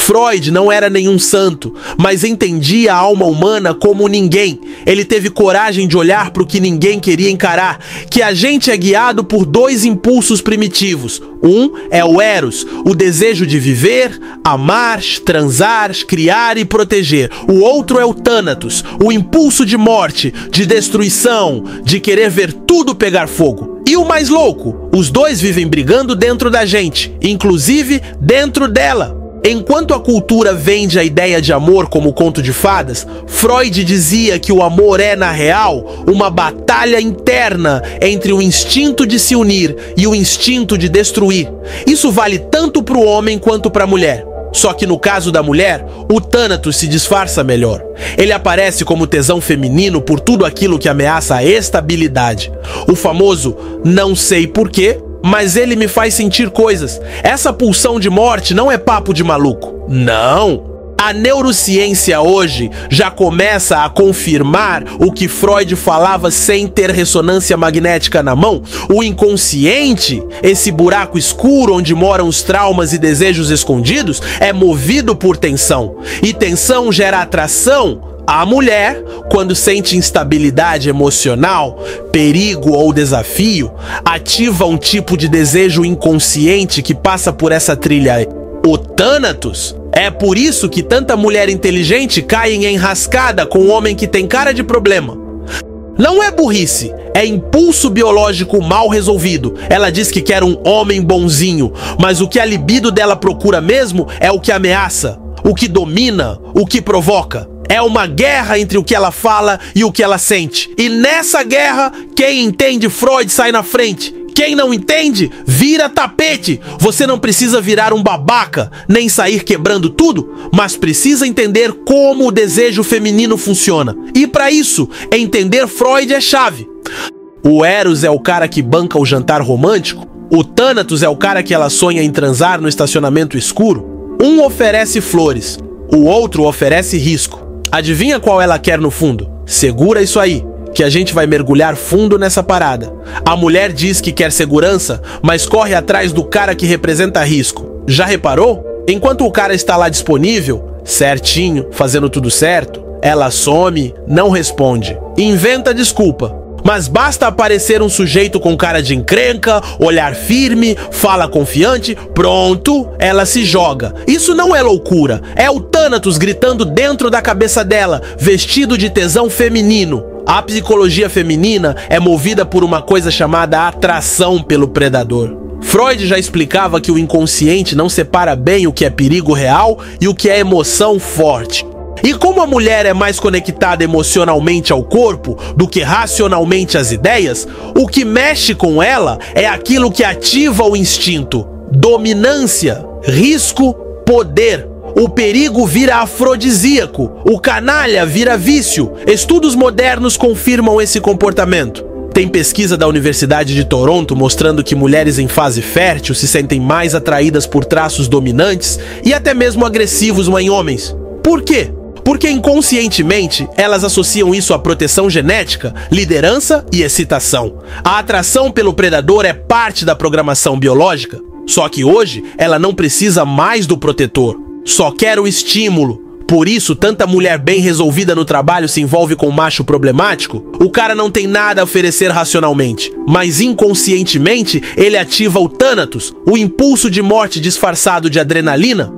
Freud não era nenhum santo, mas entendia a alma humana como ninguém. Ele teve coragem de olhar para o que ninguém queria encarar, que a gente é guiado por dois impulsos primitivos. Um é o Eros, o desejo de viver, amar, transar, criar e proteger. O outro é o Thanatos, o impulso de morte, de destruição, de querer ver tudo pegar fogo. E o mais louco, os dois vivem brigando dentro da gente, inclusive dentro dela. Enquanto a cultura vende a ideia de amor como conto de fadas, Freud dizia que o amor é, na real, uma batalha interna entre o instinto de se unir e o instinto de destruir. Isso vale tanto para o homem quanto para a mulher. Só que no caso da mulher, o Thanatos se disfarça melhor. Ele aparece como tesão feminino por tudo aquilo que ameaça a estabilidade. O famoso não sei porquê, mas ele me faz sentir coisas. Essa pulsão de morte não é papo de maluco. Não! A neurociência hoje já começa a confirmar o que Freud falava sem ter ressonância magnética na mão. O inconsciente, esse buraco escuro onde moram os traumas e desejos escondidos, é movido por tensão. E tensão gera atração. A mulher, quando sente instabilidade emocional, perigo ou desafio, ativa um tipo de desejo inconsciente que passa por essa trilha, o Thanatos. É por isso que tanta mulher inteligente cai em enrascada com um homem que tem cara de problema. Não é burrice, é impulso biológico mal resolvido. Ela diz que quer um homem bonzinho, mas o que a libido dela procura mesmo é o que ameaça, o que domina, o que provoca. É uma guerra entre o que ela fala e o que ela sente. E nessa guerra, quem entende Freud sai na frente. Quem não entende, vira tapete. Você não precisa virar um babaca, nem sair quebrando tudo, mas precisa entender como o desejo feminino funciona. E para isso, entender Freud é chave. O Eros é o cara que banca o jantar romântico. O Thanatos é o cara que ela sonha em transar no estacionamento escuro. Um oferece flores, o outro oferece risco. Adivinha qual ela quer no fundo? Segura isso aí, que a gente vai mergulhar fundo nessa parada. A mulher diz que quer segurança, mas corre atrás do cara que representa risco. Já reparou? Enquanto o cara está lá disponível, certinho, fazendo tudo certo, ela some, não responde, inventa desculpa. Mas basta aparecer um sujeito com cara de encrenca, olhar firme, fala confiante, pronto, ela se joga. Isso não é loucura, é o Thanatos gritando dentro da cabeça dela, vestido de tesão feminino. A psicologia feminina é movida por uma coisa chamada atração pelo predador. Freud já explicava que o inconsciente não separa bem o que é perigo real e o que é emoção forte. E como a mulher é mais conectada emocionalmente ao corpo do que racionalmente às ideias, o que mexe com ela é aquilo que ativa o instinto: dominância, risco, poder. O perigo vira afrodisíaco, o canalha vira vício. Estudos modernos confirmam esse comportamento. Tem pesquisa da Universidade de Toronto mostrando que mulheres em fase fértil se sentem mais atraídas por traços dominantes e até mesmo agressivos em homens. Por quê? Porque inconscientemente elas associam isso à proteção genética, liderança e excitação. A atração pelo predador é parte da programação biológica, só que hoje ela não precisa mais do protetor, só quer o estímulo. Por isso, tanta mulher bem resolvida no trabalho se envolve com um macho problemático. O cara não tem nada a oferecer racionalmente, mas inconscientemente ele ativa o Thanatos, o impulso de morte disfarçado de adrenalina.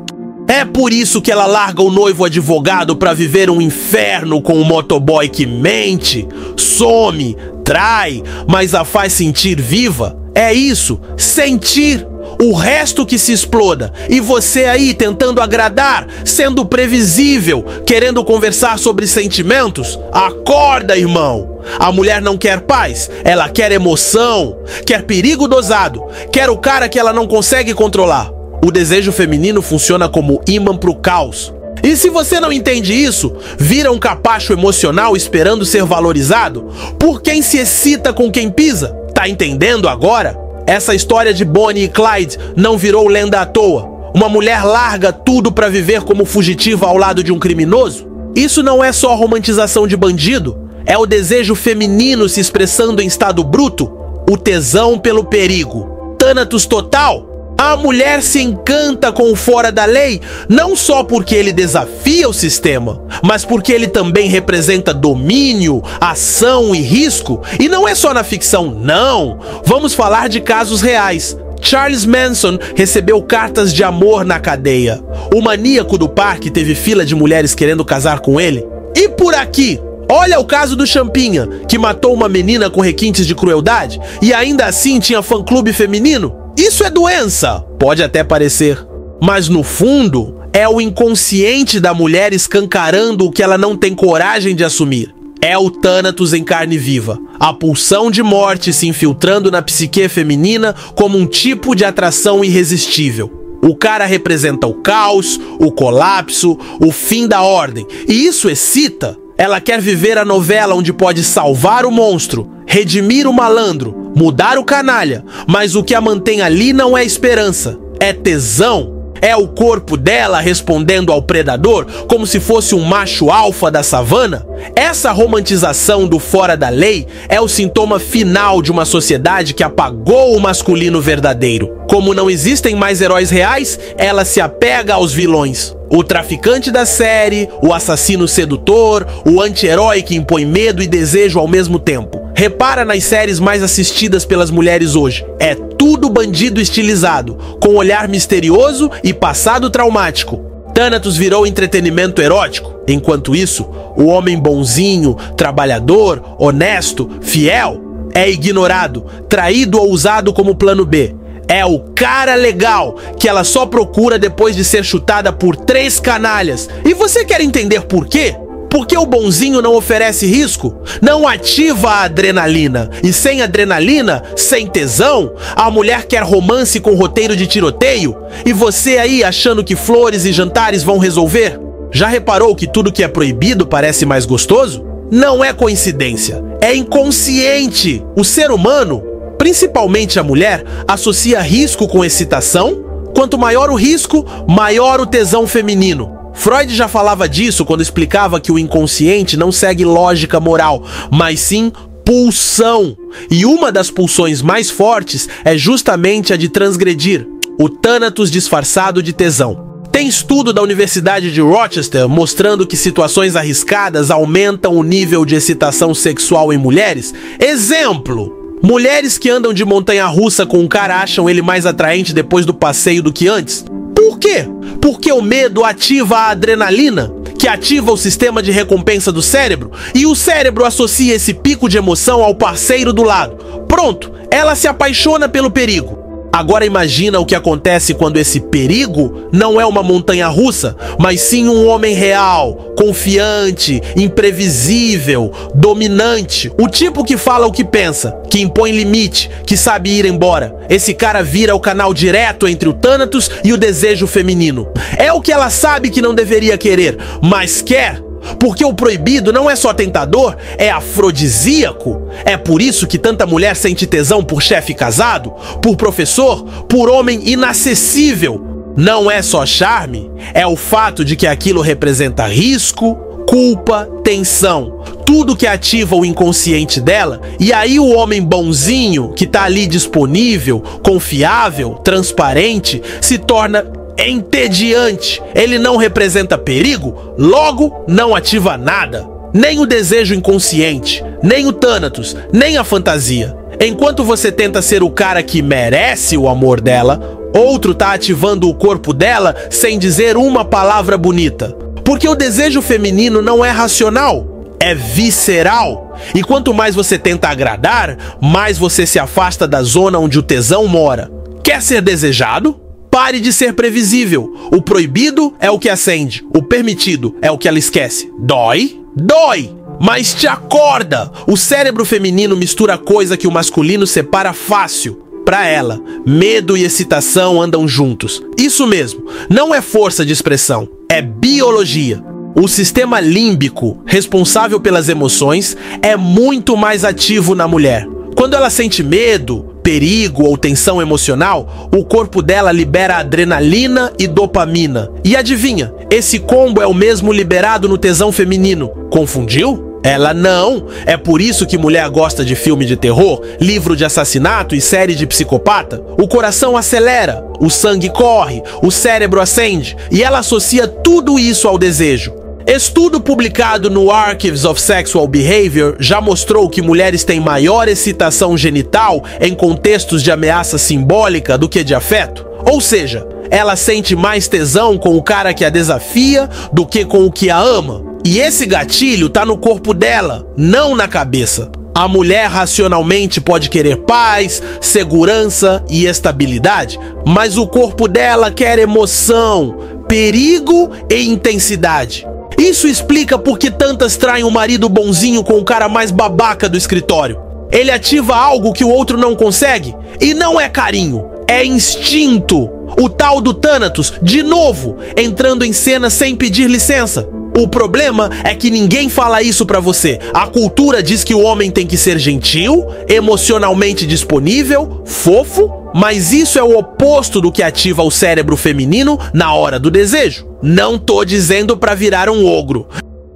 É por isso que ela larga o noivo advogado para viver um inferno com o motoboy que mente, some, trai, mas a faz sentir viva. É isso, sentir. O resto que se exploda. E você aí tentando agradar, sendo previsível, querendo conversar sobre sentimentos? Acorda, irmão! A mulher não quer paz, ela quer emoção, quer perigo dosado, quer o cara que ela não consegue controlar. O desejo feminino funciona como imã pro caos. E se você não entende isso, vira um capacho emocional esperando ser valorizado por quem se excita com quem pisa. Tá entendendo agora? Essa história de Bonnie e Clyde não virou lenda à toa. Uma mulher larga tudo pra viver como fugitiva ao lado de um criminoso? Isso não é só romantização de bandido, é o desejo feminino se expressando em estado bruto, o tesão pelo perigo. Thanatos total. A mulher se encanta com o fora da lei, não só porque ele desafia o sistema, mas porque ele também representa domínio, ação e risco. E não é só na ficção, não. Vamos falar de casos reais. Charles Manson recebeu cartas de amor na cadeia. O maníaco do parque teve fila de mulheres querendo casar com ele. E por aqui, olha o caso do Champinha, que matou uma menina com requintes de crueldade e ainda assim tinha fã-clube feminino. Isso é doença, pode até parecer, mas no fundo é o inconsciente da mulher escancarando o que ela não tem coragem de assumir. É o Thanatos em carne viva, a pulsão de morte se infiltrando na psique feminina como um tipo de atração irresistível. O cara representa o caos, o colapso, o fim da ordem, e isso excita. Ela quer viver a novela onde pode salvar o monstro, redimir o malandro, mudar o canalha, mas o que a mantém ali não é esperança, é tesão. É o corpo dela respondendo ao predador como se fosse um macho alfa da savana? Essa romantização do fora da lei é o sintoma final de uma sociedade que apagou o masculino verdadeiro. Como não existem mais heróis reais, ela se apega aos vilões. O traficante da série, o assassino sedutor, o anti-herói que impõe medo e desejo ao mesmo tempo. Repara nas séries mais assistidas pelas mulheres hoje. É tudo bandido estilizado, com olhar misterioso e passado traumático. Thanatos virou entretenimento erótico. Enquanto isso, o homem bonzinho, trabalhador, honesto, fiel, é ignorado, traído ou usado como plano B. É o cara legal que ela só procura depois de ser chutada por 3 canalhas. E você quer entender por quê? Porque o bonzinho não oferece risco, não ativa a adrenalina. E sem adrenalina, sem tesão, a mulher quer romance com roteiro de tiroteio. E você aí achando que flores e jantares vão resolver? Já reparou que tudo que é proibido parece mais gostoso? Não é coincidência, é inconsciente. O ser humano, principalmente a mulher, associa risco com excitação. Quanto maior o risco, maior o tesão feminino. Freud já falava disso quando explicava que o inconsciente não segue lógica moral, mas sim pulsão. E uma das pulsões mais fortes é justamente a de transgredir, o Thanatos disfarçado de tesão. Tem estudo da Universidade de Rochester mostrando que situações arriscadas aumentam o nível de excitação sexual em mulheres. Exemplo: mulheres que andam de montanha-russa com um cara acham ele mais atraente depois do passeio do que antes. Por quê? Porque o medo ativa a adrenalina, que ativa o sistema de recompensa do cérebro, e o cérebro associa esse pico de emoção ao parceiro do lado. Pronto, ela se apaixona pelo perigo. Agora imagina o que acontece quando esse perigo não é uma montanha-russa, mas sim um homem real, confiante, imprevisível, dominante. O tipo que fala o que pensa, que impõe limite, que sabe ir embora. Esse cara vira o canal direto entre o Thanatos e o desejo feminino. É o que ela sabe que não deveria querer, mas quer. Porque o proibido não é só tentador, é afrodisíaco. É por isso que tanta mulher sente tesão por chefe casado, por professor, por homem inacessível. Não é só charme, é o fato de que aquilo representa risco, culpa, tensão. Tudo que ativa o inconsciente dela. E aí o homem bonzinho, que tá ali disponível, confiável, transparente, se torna entediante. Ele não representa perigo, logo não ativa nada. Nem o desejo inconsciente, nem o Thanatos, nem a fantasia. Enquanto você tenta ser o cara que merece o amor dela, outro tá ativando o corpo dela sem dizer uma palavra bonita. Porque o desejo feminino não é racional, é visceral. E quanto mais você tenta agradar, mais você se afasta da zona onde o tesão mora. Quer ser desejado? Pare de ser previsível. O proibido é o que acende, o permitido é o que ela esquece. Dói? Dói! Mas te acorda! O cérebro feminino mistura coisa que o masculino separa fácil. Pra ela, medo e excitação andam juntos. Isso mesmo, não é força de expressão, é biologia. O sistema límbico, responsável pelas emoções, é muito mais ativo na mulher. Quando ela sente medo, perigo ou tensão emocional, o corpo dela libera adrenalina e dopamina. E adivinha, esse combo é o mesmo liberado no tesão feminino. Confundiu? Ela não. É por isso que mulher gosta de filme de terror, livro de assassinato e série de psicopata. O coração acelera, o sangue corre, o cérebro acende, e ela associa tudo isso ao desejo. Estudo publicado no Archives of Sexual Behavior já mostrou que mulheres têm maior excitação genital em contextos de ameaça simbólica do que de afeto. Ou seja, ela sente mais tesão com o cara que a desafia do que com o que a ama. E esse gatilho tá no corpo dela, não na cabeça. A mulher racionalmente pode querer paz, segurança e estabilidade, mas o corpo dela quer emoção, perigo e intensidade. Isso explica por que tantas traem um marido bonzinho com o cara mais babaca do escritório. Ele ativa algo que o outro não consegue, e não é carinho, é instinto. O tal do Thanatos, de novo, entrando em cena sem pedir licença. O problema é que ninguém fala isso pra você. A cultura diz que o homem tem que ser gentil, emocionalmente disponível, fofo, mas isso é o oposto do que ativa o cérebro feminino na hora do desejo. Não tô dizendo pra virar um ogro.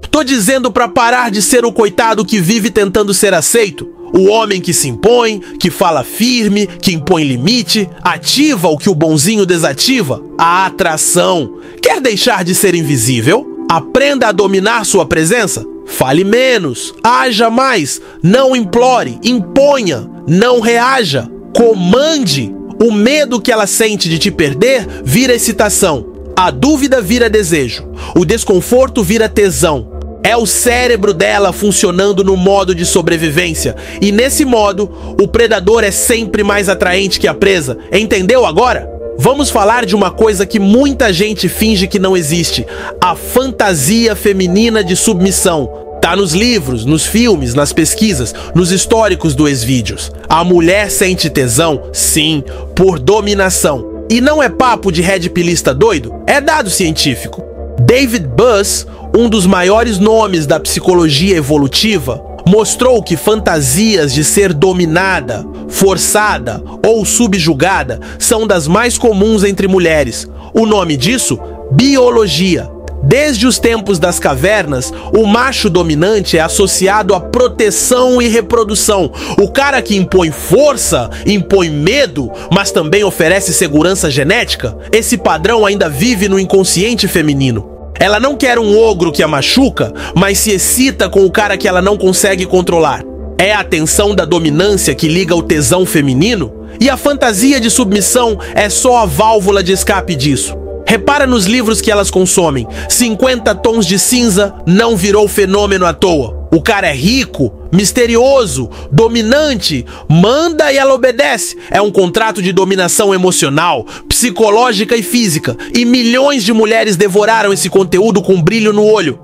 Tô dizendo pra parar de ser o coitado que vive tentando ser aceito. O homem que se impõe, que fala firme, que impõe limite, ativa o que o bonzinho desativa, a atração. Quer deixar de ser invisível? Aprenda a dominar sua presença. Fale menos, haja mais, não implore, imponha, não reaja, comande. O medo que ela sente de te perder vira excitação. A dúvida vira desejo. O desconforto vira tesão. É o cérebro dela funcionando no modo de sobrevivência. E nesse modo, o predador é sempre mais atraente que a presa. Entendeu agora? Vamos falar de uma coisa que muita gente finge que não existe: a fantasia feminina de submissão. Tá nos livros, nos filmes, nas pesquisas, nos históricos do Xvideos. A mulher sente tesão, sim, por dominação. E não é papo de red pillista doido, é dado científico. David Buss, um dos maiores nomes da psicologia evolutiva, mostrou que fantasias de ser dominada, forçada ou subjugada são das mais comuns entre mulheres. O nome disso? Biologia. Desde os tempos das cavernas, o macho dominante é associado à proteção e reprodução. O cara que impõe força, impõe medo, mas também oferece segurança genética. Esse padrão ainda vive no inconsciente feminino. Ela não quer um ogro que a machuca, mas se excita com o cara que ela não consegue controlar. É a tensão da dominância que liga o tesão feminino, e a fantasia de submissão é só a válvula de escape disso. Repara nos livros que elas consomem. 50 Tons de Cinza não virou fenômeno à toa. O cara é rico, misterioso, dominante, manda e ela obedece. É um contrato de dominação emocional, psicológica e física. E milhões de mulheres devoraram esse conteúdo com brilho no olho.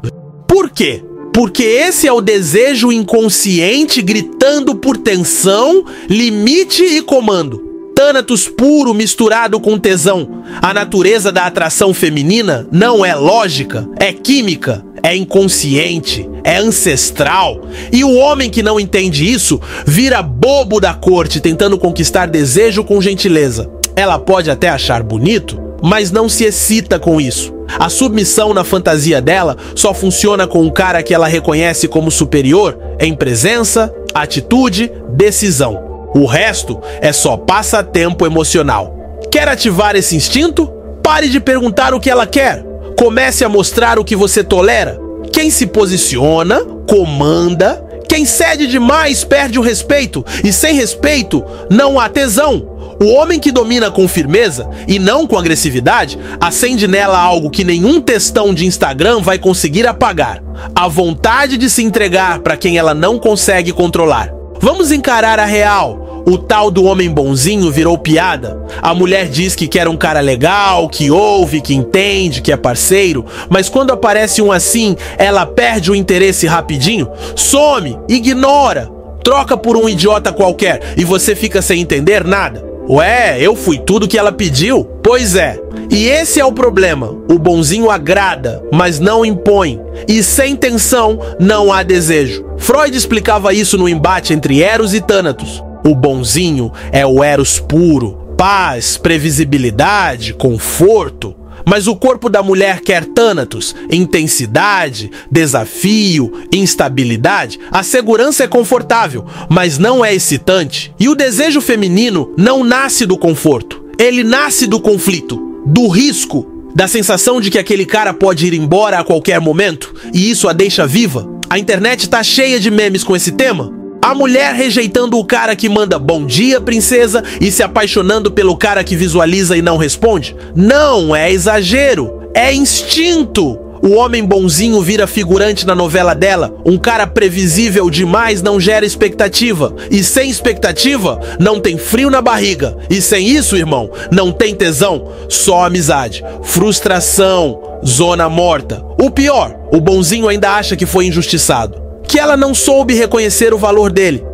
Por quê? Porque esse é o desejo inconsciente gritando por tensão, limite e comando. Thanatos puro misturado com tesão. A natureza da atração feminina não é lógica, é química, é inconsciente, é ancestral. E o homem que não entende isso vira bobo da corte tentando conquistar desejo com gentileza. Ela pode até achar bonito, mas não se excita com isso. A submissão na fantasia dela só funciona com um cara que ela reconhece como superior em presença, atitude, decisão. O resto é só passatempo emocional. Quer ativar esse instinto? Pare de perguntar o que ela quer. Comece a mostrar o que você tolera. Quem se posiciona, comanda. Quem cede demais perde o respeito. E sem respeito, não há tesão. O homem que domina com firmeza e não com agressividade acende nela algo que nenhum textão de Instagram vai conseguir apagar: a vontade de se entregar para quem ela não consegue controlar. Vamos encarar a real. O tal do homem bonzinho virou piada. A mulher diz que quer um cara legal, que ouve, que entende, que é parceiro, mas quando aparece um assim, ela perde o interesse rapidinho, some, ignora, troca por um idiota qualquer e você fica sem entender nada. Ué, eu fui tudo que ela pediu? Pois é. E esse é o problema. O bonzinho agrada, mas não impõe. E sem tensão, não há desejo. Freud explicava isso no embate entre Eros e Thanatos. O bonzinho é o Eros puro, paz, previsibilidade, conforto. Mas o corpo da mulher quer Thanatos, intensidade, desafio, instabilidade. A segurança é confortável, mas não é excitante. E o desejo feminino não nasce do conforto. Ele nasce do conflito, do risco, da sensação de que aquele cara pode ir embora a qualquer momento, e isso a deixa viva. A internet tá cheia de memes com esse tema. A mulher rejeitando o cara que manda bom dia, princesa, e se apaixonando pelo cara que visualiza e não responde. Não é exagero, é instinto. O homem bonzinho vira figurante na novela dela. Um cara previsível demais não gera expectativa. E sem expectativa, não tem frio na barriga. E sem isso, irmão, não tem tesão. Só amizade, frustração, zona morta. O pior, o bonzinho ainda acha que foi injustiçado, que ela não soube reconhecer o valor dele.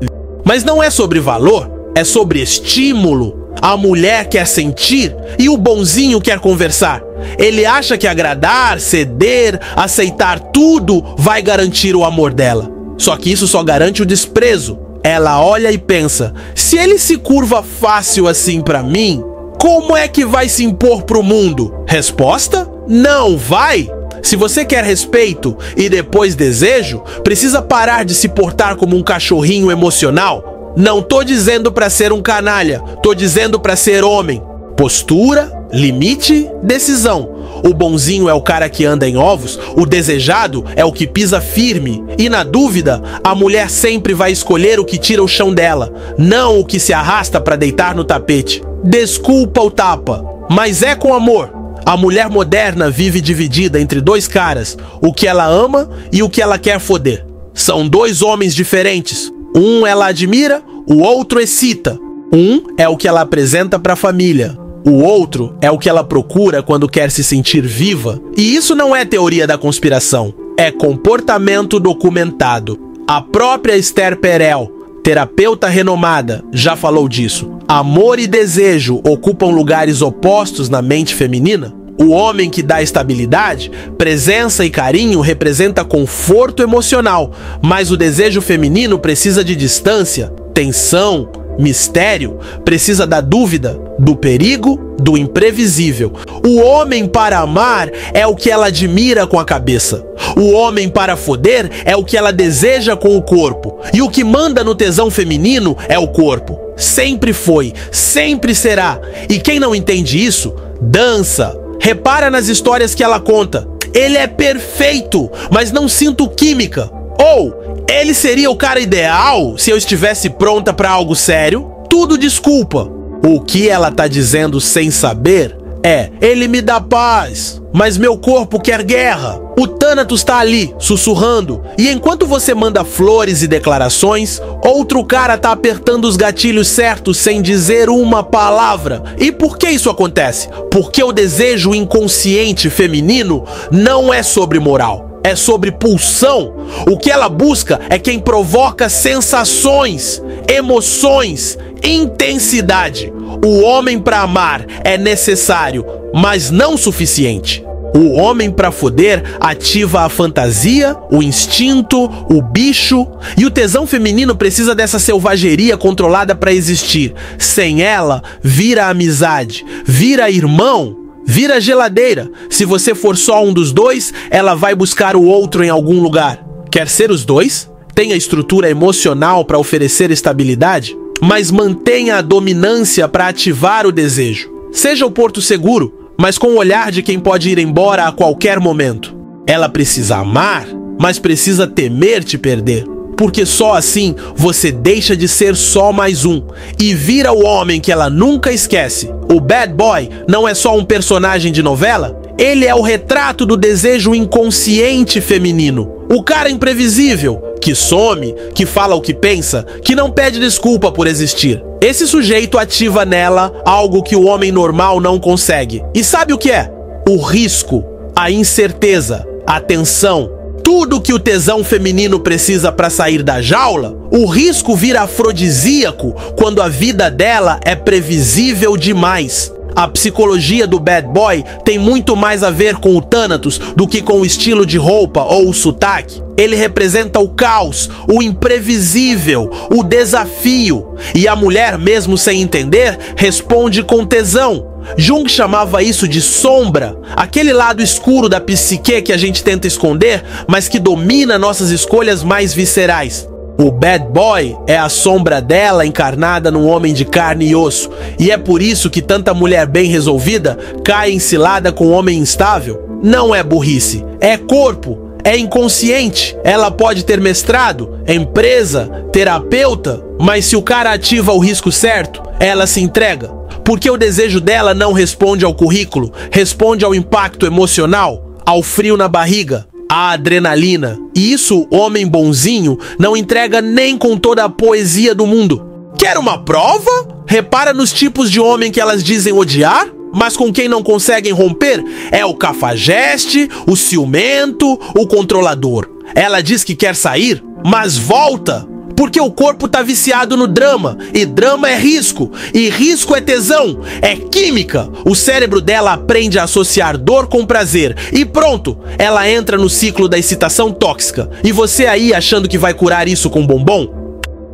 Mas não é sobre valor, é sobre estímulo. A mulher quer sentir e o bonzinho quer conversar. Ele acha que agradar, ceder, aceitar tudo vai garantir o amor dela. Só que isso só garante o desprezo. Ela olha e pensa: se ele se curva fácil assim pra mim, como é que vai se impor pro mundo? Resposta: não vai. Se você quer respeito e depois desejo, precisa parar de se portar como um cachorrinho emocional. Não tô dizendo pra ser um canalha, tô dizendo pra ser homem. Postura, limite, decisão. O bonzinho é o cara que anda em ovos, o desejado é o que pisa firme. E na dúvida, a mulher sempre vai escolher o que tira o chão dela, não o que se arrasta pra deitar no tapete. Desculpa o tapa, mas é com amor. A mulher moderna vive dividida entre dois caras, o que ela ama e o que ela quer foder. São dois homens diferentes. Um ela admira, o outro excita. Um é o que ela apresenta pra família. O outro é o que ela procura quando quer se sentir viva. E isso não é teoria da conspiração, é comportamento documentado. A própria Esther Perel, terapeuta renomada, já falou disso. Amor e desejo ocupam lugares opostos na mente feminina. O homem que dá estabilidade, presença e carinho representa conforto emocional, mas o desejo feminino precisa de distância, tensão, mistério, precisa da dúvida, do perigo, do imprevisível. O homem para amar é o que ela admira com a cabeça. O homem para foder é o que ela deseja com o corpo. E o que manda no tesão feminino é o corpo. Sempre foi, sempre será. E quem não entende isso, dança. Repara nas histórias que ela conta. Ele é perfeito, mas não sinto química. Ou, ele seria o cara ideal se eu estivesse pronta pra algo sério? Tudo desculpa. O que ela tá dizendo sem saber é: ele me dá paz, mas meu corpo quer guerra. O Thanatos tá ali, sussurrando, e enquanto você manda flores e declarações, outro cara tá apertando os gatilhos certos sem dizer uma palavra. E por que isso acontece? Porque o desejo inconsciente feminino não é sobre moral, é sobre pulsão. O que ela busca é quem provoca sensações, emoções, intensidade. O homem para amar é necessário, mas não suficiente. O homem para foder ativa a fantasia, o instinto, o bicho, e o tesão feminino precisa dessa selvageria controlada para existir. Sem ela, vira amizade, vira irmão, vira geladeira. Se você for só um dos dois, ela vai buscar o outro em algum lugar. Quer ser os dois? Tenha estrutura emocional para oferecer estabilidade, mas mantenha a dominância para ativar o desejo. Seja o porto seguro, mas com o olhar de quem pode ir embora a qualquer momento. Ela precisa amar, mas precisa temer te perder. Porque só assim você deixa de ser só mais um e vira o homem que ela nunca esquece. O bad boy não é só um personagem de novela, ele é o retrato do desejo inconsciente feminino. O cara imprevisível, que some, que fala o que pensa, que não pede desculpa por existir. Esse sujeito ativa nela algo que o homem normal não consegue. E sabe o que é? O risco, a incerteza, a tensão. Tudo que o tesão feminino precisa para sair da jaula, o risco vira afrodisíaco quando a vida dela é previsível demais. A psicologia do bad boy tem muito mais a ver com o Thanatos do que com o estilo de roupa ou o sotaque. Ele representa o caos, o imprevisível, o desafio. E a mulher, mesmo sem entender, responde com tesão. Jung chamava isso de sombra, aquele lado escuro da psique que a gente tenta esconder, mas que domina nossas escolhas mais viscerais. O bad boy é a sombra dela encarnada num homem de carne e osso, e é por isso que tanta mulher bem resolvida cai em cilada com um homem instável. Não é burrice, é corpo, é inconsciente. Ela pode ter mestrado, empresa, terapeuta, mas se o cara ativa o risco certo, ela se entrega. Porque o desejo dela não responde ao currículo, responde ao impacto emocional, ao frio na barriga, à adrenalina. E isso, homem bonzinho, não entrega nem com toda a poesia do mundo. Quer uma prova? Repara nos tipos de homem que elas dizem odiar, mas com quem não conseguem romper é o cafajeste, o ciumento, o controlador. Ela diz que quer sair, mas volta. Porque o corpo tá viciado no drama, e drama é risco, e risco é tesão, é química. O cérebro dela aprende a associar dor com prazer, e pronto, ela entra no ciclo da excitação tóxica. E você aí achando que vai curar isso com bombom?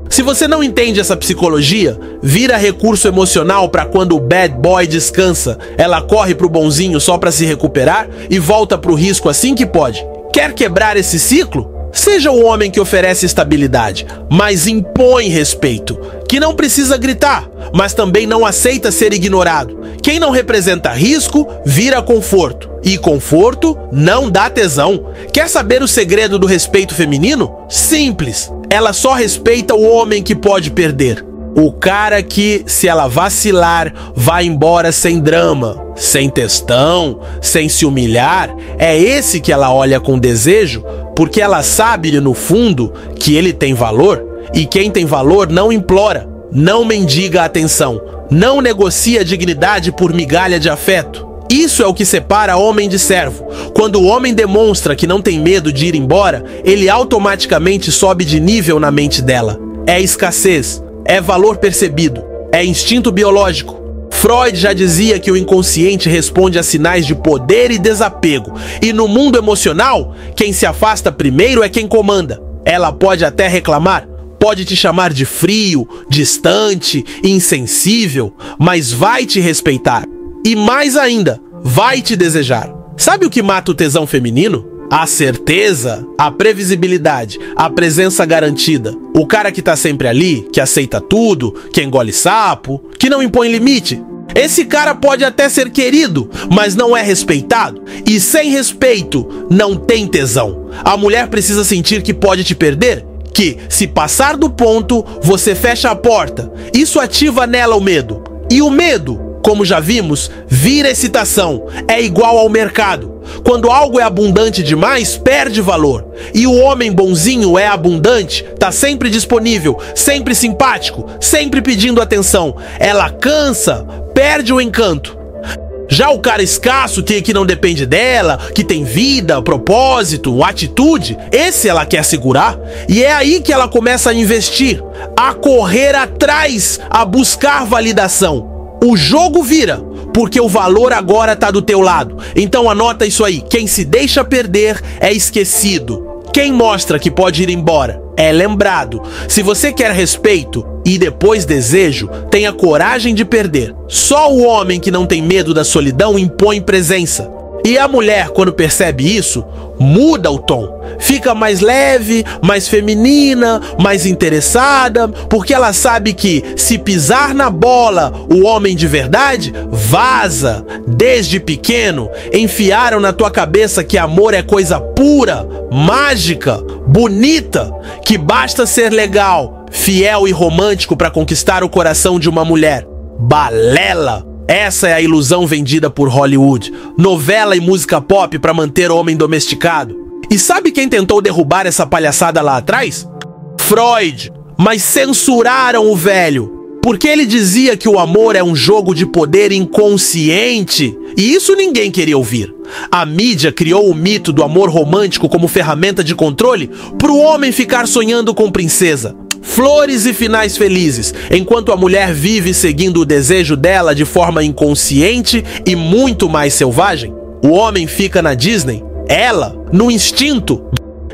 Se você não entende essa psicologia, vira recurso emocional para quando o bad boy descansa, ela corre pro bonzinho só para se recuperar e volta pro risco assim que pode. Quer quebrar esse ciclo? Seja o homem que oferece estabilidade, mas impõe respeito, que não precisa gritar, mas também não aceita ser ignorado. Quem não representa risco, vira conforto, e conforto não dá tesão. Quer saber o segredo do respeito feminino? Simples, ela só respeita o homem que pode perder. O cara que, se ela vacilar, vai embora sem drama, sem textão, sem se humilhar, é esse que ela olha com desejo, porque ela sabe, no fundo, que ele tem valor, e quem tem valor não implora, não mendiga atenção, não negocia dignidade por migalha de afeto. Isso é o que separa homem de servo. Quando o homem demonstra que não tem medo de ir embora, ele automaticamente sobe de nível na mente dela. É escassez, é valor percebido, é instinto biológico. Freud já dizia que o inconsciente responde a sinais de poder e desapego. E no mundo emocional, quem se afasta primeiro é quem comanda. Ela pode até reclamar, pode te chamar de frio, distante, insensível, mas vai te respeitar. E mais ainda, vai te desejar. Sabe o que mata o tesão feminino? A certeza, a previsibilidade, a presença garantida. O cara que tá sempre ali, que aceita tudo, que engole sapo, que não impõe limite. Esse cara pode até ser querido, mas não é respeitado. E sem respeito, não tem tesão. A mulher precisa sentir que pode te perder, que, se passar do ponto, você fecha a porta. Isso ativa nela o medo. E o medo, como já vimos, vira excitação. É igual ao mercado. Quando algo é abundante demais, perde valor. E o homem bonzinho é abundante, tá sempre disponível, sempre simpático, sempre pedindo atenção. Ela cansa, perde o encanto. Já o cara escasso, que não depende dela, que tem vida, propósito, atitude, esse ela quer segurar. E é aí que ela começa a investir, a correr atrás, a buscar validação. O jogo vira, porque o valor agora tá do teu lado. Então anota isso aí, quem se deixa perder é esquecido. Quem mostra que pode ir embora é lembrado. Se você quer respeito e depois desejo, tenha coragem de perder. Só o homem que não tem medo da solidão impõe presença. E a mulher, quando percebe isso, muda o tom. Fica mais leve, mais feminina, mais interessada, porque ela sabe que, se pisar na bola o homem de verdade, vaza. Desde pequeno, enfiaram na tua cabeça que amor é coisa pura, mágica, bonita, que basta ser legal, fiel e romântico para conquistar o coração de uma mulher. Balela! Essa é a ilusão vendida por Hollywood, novela e música pop para manter o homem domesticado. E sabe quem tentou derrubar essa palhaçada lá atrás? Freud. Mas censuraram o velho, porque ele dizia que o amor é um jogo de poder inconsciente. E isso ninguém queria ouvir. A mídia criou o mito do amor romântico como ferramenta de controle para o homem ficar sonhando com princesa, flores e finais felizes, enquanto a mulher vive seguindo o desejo dela de forma inconsciente e muito mais selvagem. O homem fica na Disney, ela no instinto.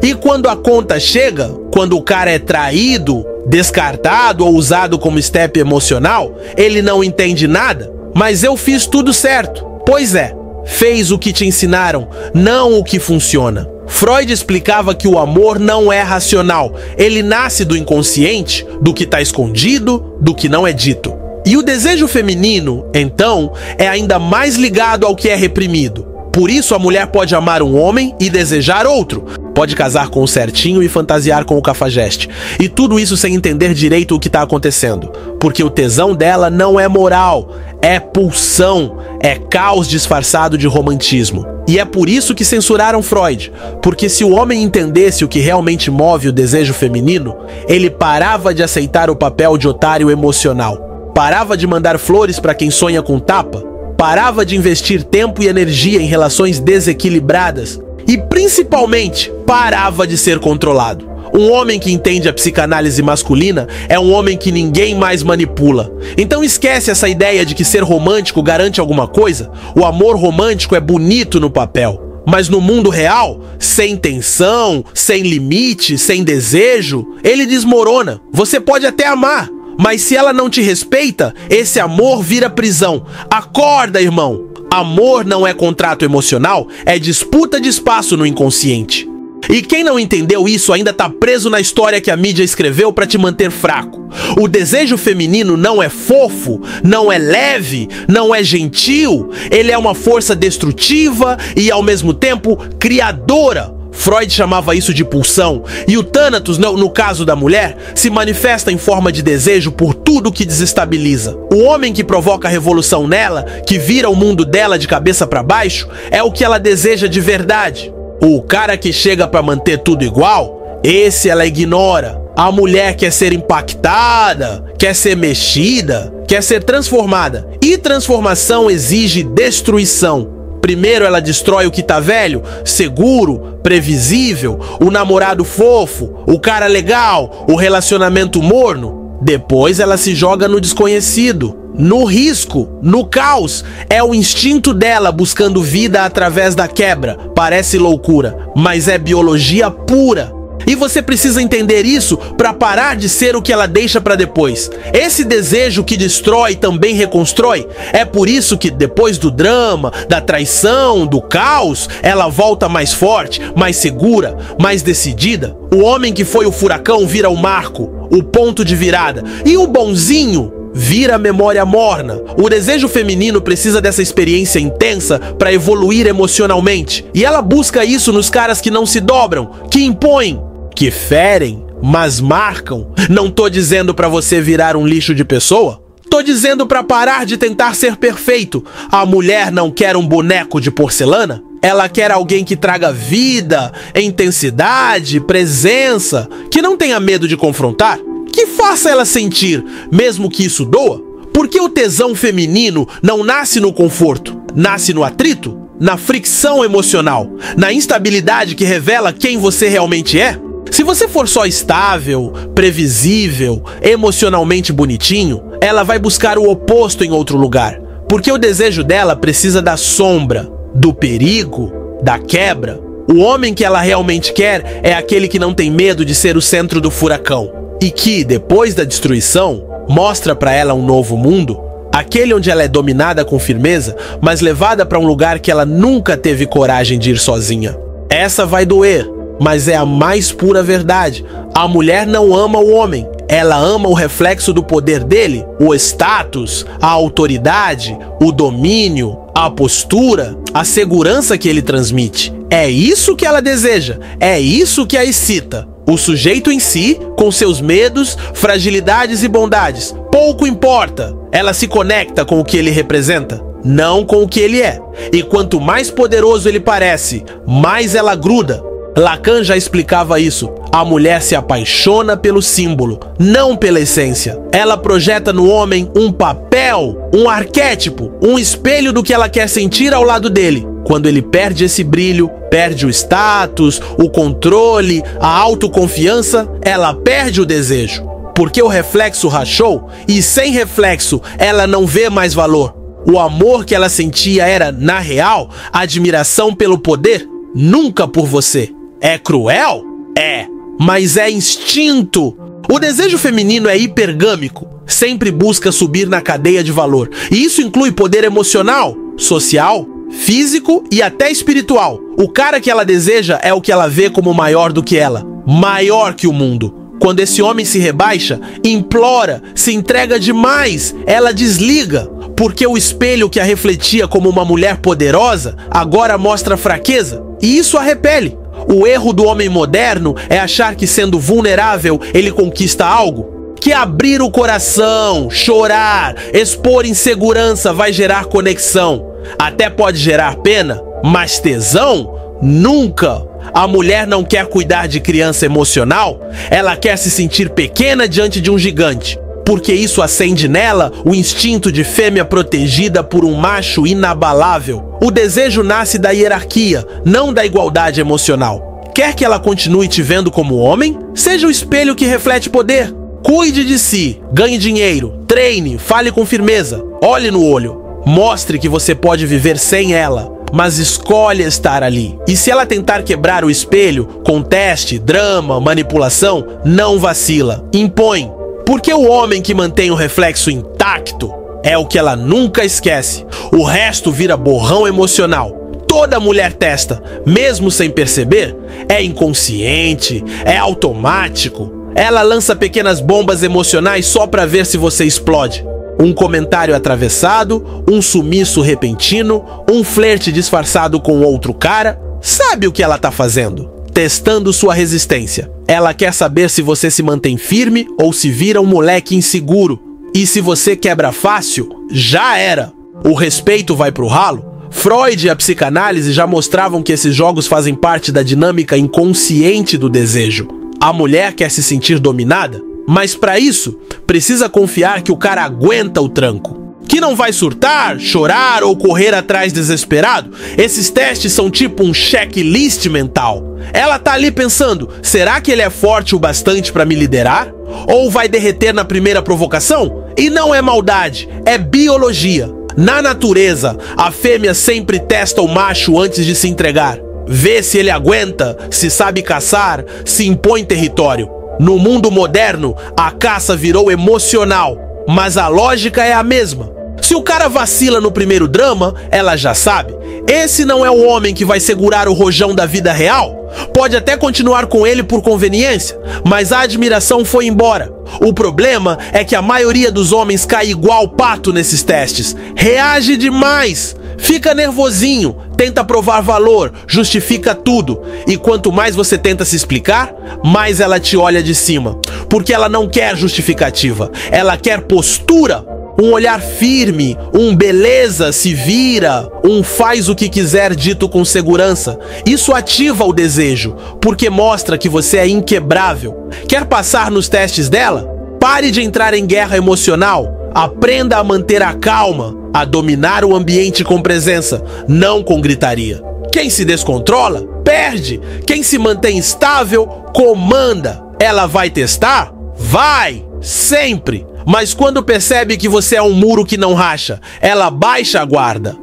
E quando a conta chega, quando o cara é traído, descartado ou usado como step emocional, ele não entende nada, Mas eu fiz tudo certo. Pois é, fez o que te ensinaram, não o que funciona. Freud explicava que o amor não é racional. Ele nasce do inconsciente, do que está escondido, do que não é dito. E o desejo feminino, então, é ainda mais ligado ao que é reprimido. Por isso a mulher pode amar um homem e desejar outro. Pode casar com o certinho e fantasiar com o cafajeste. E tudo isso sem entender direito o que está acontecendo. Porque o tesão dela não é moral, é pulsão, é caos disfarçado de romantismo. E é por isso que censuraram Freud. Porque se o homem entendesse o que realmente move o desejo feminino, ele parava de aceitar o papel de otário emocional. Parava de mandar flores para quem sonha com tapa. Parava de investir tempo e energia em relações desequilibradas. E principalmente, parava de ser controlado. Um homem que entende a psicanálise masculina é um homem que ninguém mais manipula. Então esquece essa ideia de que ser romântico garante alguma coisa. O amor romântico é bonito no papel. Mas no mundo real, sem tensão, sem limite, sem desejo, ele desmorona. Você pode até amar, mas se ela não te respeita, esse amor vira prisão. Acorda, irmão! Amor não é contrato emocional, é disputa de espaço no inconsciente. E quem não entendeu isso ainda tá preso na história que a mídia escreveu pra te manter fraco. O desejo feminino não é fofo, não é leve, não é gentil. Ele é uma força destrutiva e ao mesmo tempo criadora. Freud chamava isso de pulsão, e o Thanatos, no caso da mulher, se manifesta em forma de desejo por tudo que desestabiliza. O homem que provoca a revolução nela, que vira o mundo dela de cabeça para baixo, é o que ela deseja de verdade. O cara que chega para manter tudo igual, esse ela ignora. A mulher quer ser impactada, quer ser mexida, quer ser transformada. E transformação exige destruição. Primeiro ela destrói o que tá velho, seguro, previsível, o namorado fofo, o cara legal, o relacionamento morno. Depois ela se joga no desconhecido, no risco, no caos. É o instinto dela buscando vida através da quebra. Parece loucura, mas é biologia pura. E você precisa entender isso para parar de ser o que ela deixa para depois. Esse desejo que destrói também reconstrói. É por isso que depois do drama, da traição, do caos, ela volta mais forte, mais segura, mais decidida. O homem que foi o furacão vira o marco, o ponto de virada. E o bonzinho vira memória morna. O desejo feminino precisa dessa experiência intensa para evoluir emocionalmente. E ela busca isso nos caras que não se dobram, que impõem, que ferem, mas marcam. Não tô dizendo pra você virar um lixo de pessoa. Tô dizendo pra parar de tentar ser perfeito. A mulher não quer um boneco de porcelana. Ela quer alguém que traga vida, intensidade, presença, que não tenha medo de confrontar, que faça ela sentir, mesmo que isso doa. Porque o tesão feminino não nasce no conforto, nasce no atrito, na fricção emocional, na instabilidade que revela quem você realmente é. Se você for só estável, previsível, emocionalmente bonitinho, ela vai buscar o oposto em outro lugar. Porque o desejo dela precisa da sombra, do perigo, da quebra. O homem que ela realmente quer é aquele que não tem medo de ser o centro do furacão. E que, depois da destruição, mostra pra ela um novo mundo. Aquele onde ela é dominada com firmeza, mas levada pra um lugar que ela nunca teve coragem de ir sozinha. Essa vai doer, mas é a mais pura verdade. A mulher não ama o homem, ela ama o reflexo do poder dele, o status, a autoridade, o domínio, a postura, a segurança que ele transmite. É isso que ela deseja, é isso que a excita. O sujeito em si, com seus medos, fragilidades e bondades, pouco importa. Ela se conecta com o que ele representa, não com o que ele é. E quanto mais poderoso ele parece, mais ela gruda. Lacan já explicava isso. A mulher se apaixona pelo símbolo, não pela essência. Ela projeta no homem um papel, um arquétipo, um espelho do que ela quer sentir ao lado dele. Quando ele perde esse brilho, perde o status, o controle, a autoconfiança, ela perde o desejo. Porque o reflexo rachou e sem reflexo ela não vê mais valor. O amor que ela sentia era, na real, admiração pelo poder, nunca por você. É cruel? É, mas é instinto. O desejo feminino é hipergâmico. sempre busca subir na cadeia de valor. E isso inclui poder emocional, social, físico e até espiritual. O cara que ela deseja é o que ela vê como maior do que ela, maior que o mundo. Quando esse homem se rebaixa, implora, se entrega demais, ela desliga, porque o espelho que a refletia como uma mulher poderosa agora mostra fraqueza, e isso a repele. O erro do homem moderno é achar que, sendo vulnerável, ele conquista algo. Que abrir o coração, chorar, expor insegurança vai gerar conexão. Até pode gerar pena, mas tesão? Nunca! A mulher não quer cuidar de criança emocional, ela quer se sentir pequena diante de um gigante, porque isso acende nela o instinto de fêmea protegida por um macho inabalável. O desejo nasce da hierarquia, não da igualdade emocional. Quer que ela continue te vendo como homem? Seja o espelho que reflete poder. Cuide de si, ganhe dinheiro, treine, fale com firmeza, olhe no olho. Mostre que você pode viver sem ela, mas escolhe estar ali. E se ela tentar quebrar o espelho com teste, drama, manipulação, não vacila, impõe. Porque o homem que mantém o reflexo intacto é o que ela nunca esquece. O resto vira borrão emocional. Toda mulher testa, mesmo sem perceber, é inconsciente, é automático. Ela lança pequenas bombas emocionais só para ver se você explode. Um comentário atravessado, um sumiço repentino, um flerte disfarçado com outro cara. Sabe o que ela tá fazendo? Testando sua resistência. Ela quer saber se você se mantém firme ou se vira um moleque inseguro. E se você quebra fácil, já era. O respeito vai pro ralo. Freud e a psicanálise já mostravam que esses jogos fazem parte da dinâmica inconsciente do desejo. A mulher quer se sentir dominada, mas para isso, precisa confiar que o cara aguenta o tranco. Que não vai surtar, chorar ou correr atrás desesperado. Esses testes são tipo um checklist mental. Ela tá ali pensando, será que ele é forte o bastante para me liderar? Ou vai derreter na primeira provocação? E não é maldade, é biologia. Na natureza, a fêmea sempre testa o macho antes de se entregar. Vê se ele aguenta, se sabe caçar, se impõe território. No mundo moderno, a caça virou emocional, mas a lógica é a mesma. Se o cara vacila no primeiro drama, ela já sabe. Esse não é o homem que vai segurar o rojão da vida real. Pode até continuar com ele por conveniência, mas a admiração foi embora. O problema é que a maioria dos homens cai igual pato nesses testes. Reage demais. Fica nervosinho, tenta provar valor, justifica tudo. E quanto mais você tenta se explicar, mais ela te olha de cima. Porque ela não quer justificativa, ela quer postura. Um olhar firme, um beleza, se vira, um faz o que quiser dito com segurança. Isso ativa o desejo, porque mostra que você é inquebrável. Quer passar nos testes dela? Pare de entrar em guerra emocional. Aprenda a manter a calma, a dominar o ambiente com presença, não com gritaria. Quem se descontrola, perde. Quem se mantém estável, comanda. Ela vai testar? Vai! Sempre! Mas quando percebe que você é um muro que não racha, ela baixa a guarda.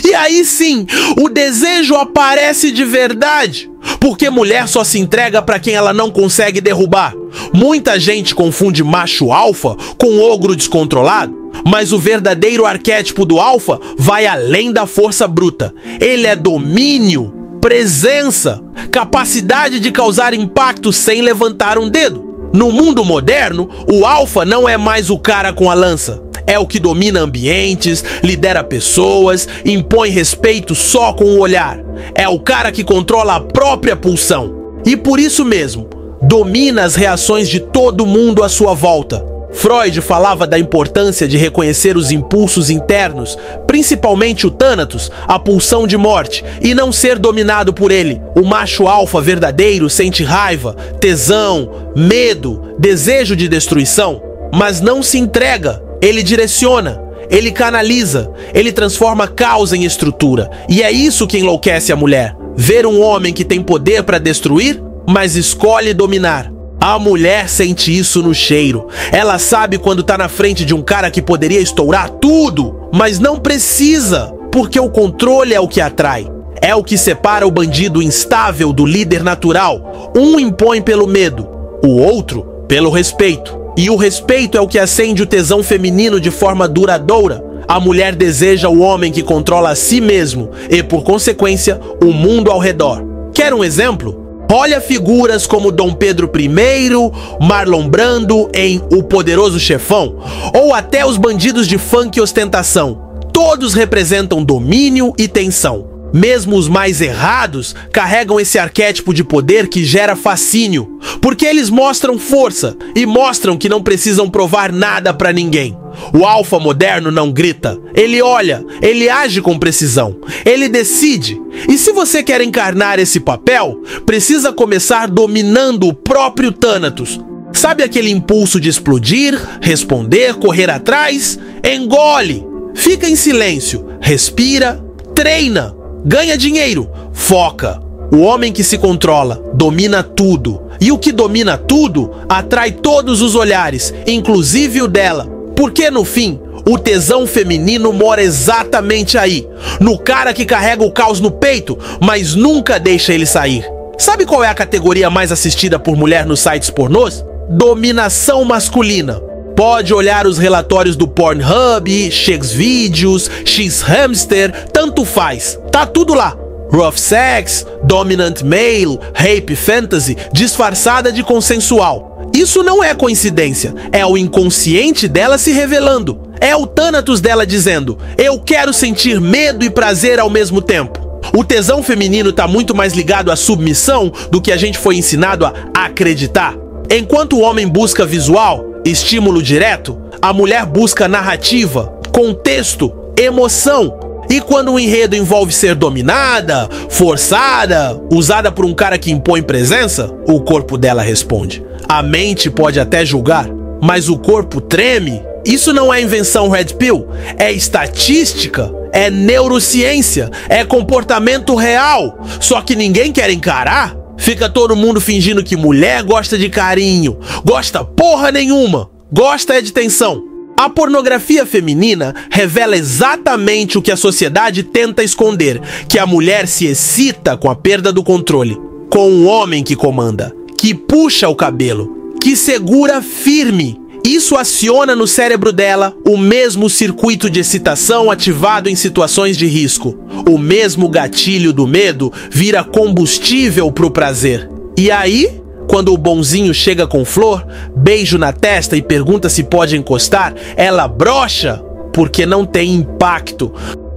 E aí sim, o desejo aparece de verdade. Porque mulher só se entrega para quem ela não consegue derrubar. Muita gente confunde macho alfa com ogro descontrolado. Mas o verdadeiro arquétipo do alfa vai além da força bruta. Ele é domínio, presença, capacidade de causar impacto sem levantar um dedo. No mundo moderno, o alfa não é mais o cara com a lança. É o que domina ambientes, lidera pessoas, impõe respeito só com o olhar. É o cara que controla a própria pulsão. E por isso mesmo, domina as reações de todo mundo à sua volta. Freud falava da importância de reconhecer os impulsos internos, principalmente o Thanatos, a pulsão de morte, e não ser dominado por ele. O macho alfa verdadeiro sente raiva, tesão, medo, desejo de destruição, mas não se entrega. Ele direciona, ele canaliza, ele transforma caos em estrutura. E é isso que enlouquece a mulher. Ver um homem que tem poder para destruir, mas escolhe dominar. A mulher sente isso no cheiro. Ela sabe quando tá na frente de um cara que poderia estourar tudo, mas não precisa, porque o controle é o que atrai. É o que separa o bandido instável do líder natural. Um impõe pelo medo, o outro pelo respeito. E o respeito é o que acende o tesão feminino de forma duradoura. A mulher deseja o homem que controla a si mesmo e, por consequência, o mundo ao redor. Quer um exemplo? Olha figuras como Dom Pedro I, Marlon Brando em O Poderoso Chefão, ou até os bandidos de funk e ostentação. Todos representam domínio e tensão. Mesmo os mais errados carregam esse arquétipo de poder que gera fascínio, porque eles mostram força e mostram que não precisam provar nada pra ninguém. O alfa moderno não grita, ele olha, ele age com precisão, ele decide. E se você quer encarnar esse papel, precisa começar dominando o próprio Thanatos. Sabe aquele impulso de explodir, responder, correr atrás? Engole, fica em silêncio, respira, treina. Ganha dinheiro, foca. O homem que se controla domina tudo. E o que domina tudo atrai todos os olhares, inclusive o dela. Porque no fim, o tesão feminino mora exatamente aí, no cara que carrega o caos no peito, mas nunca deixa ele sair. Sabe qual é a categoria mais assistida por mulher nos sites pornôs? Dominação masculina. Pode olhar os relatórios do Pornhub, Xvideos, Xhamster, tanto faz. Tá tudo lá. Rough sex, dominant male, rape fantasy, disfarçada de consensual. Isso não é coincidência, é o inconsciente dela se revelando. É o Thanatos dela dizendo, eu quero sentir medo e prazer ao mesmo tempo. O tesão feminino tá muito mais ligado à submissão do que a gente foi ensinado a acreditar. Enquanto o homem busca visual, estímulo direto, a mulher busca narrativa, contexto, emoção. E quando o enredo envolve ser dominada, forçada, usada por um cara que impõe presença, o corpo dela responde. A mente pode até julgar, mas o corpo treme. Isso não é invenção Red Pill, é estatística, é neurociência, é comportamento real. Só que ninguém quer encarar. Fica todo mundo fingindo que mulher gosta de carinho. Gosta porra nenhuma. Gosta é de tensão. A pornografia feminina revela exatamente o que a sociedade tenta esconder, que a mulher se excita com a perda do controle, com um homem que comanda, que puxa o cabelo, que segura firme. Isso aciona no cérebro dela o mesmo circuito de excitação ativado em situações de risco. O mesmo gatilho do medo vira combustível pro prazer. E aí, quando o bonzinho chega com flor, beijo na testa e pergunta se pode encostar, ela brocha porque não tem impacto.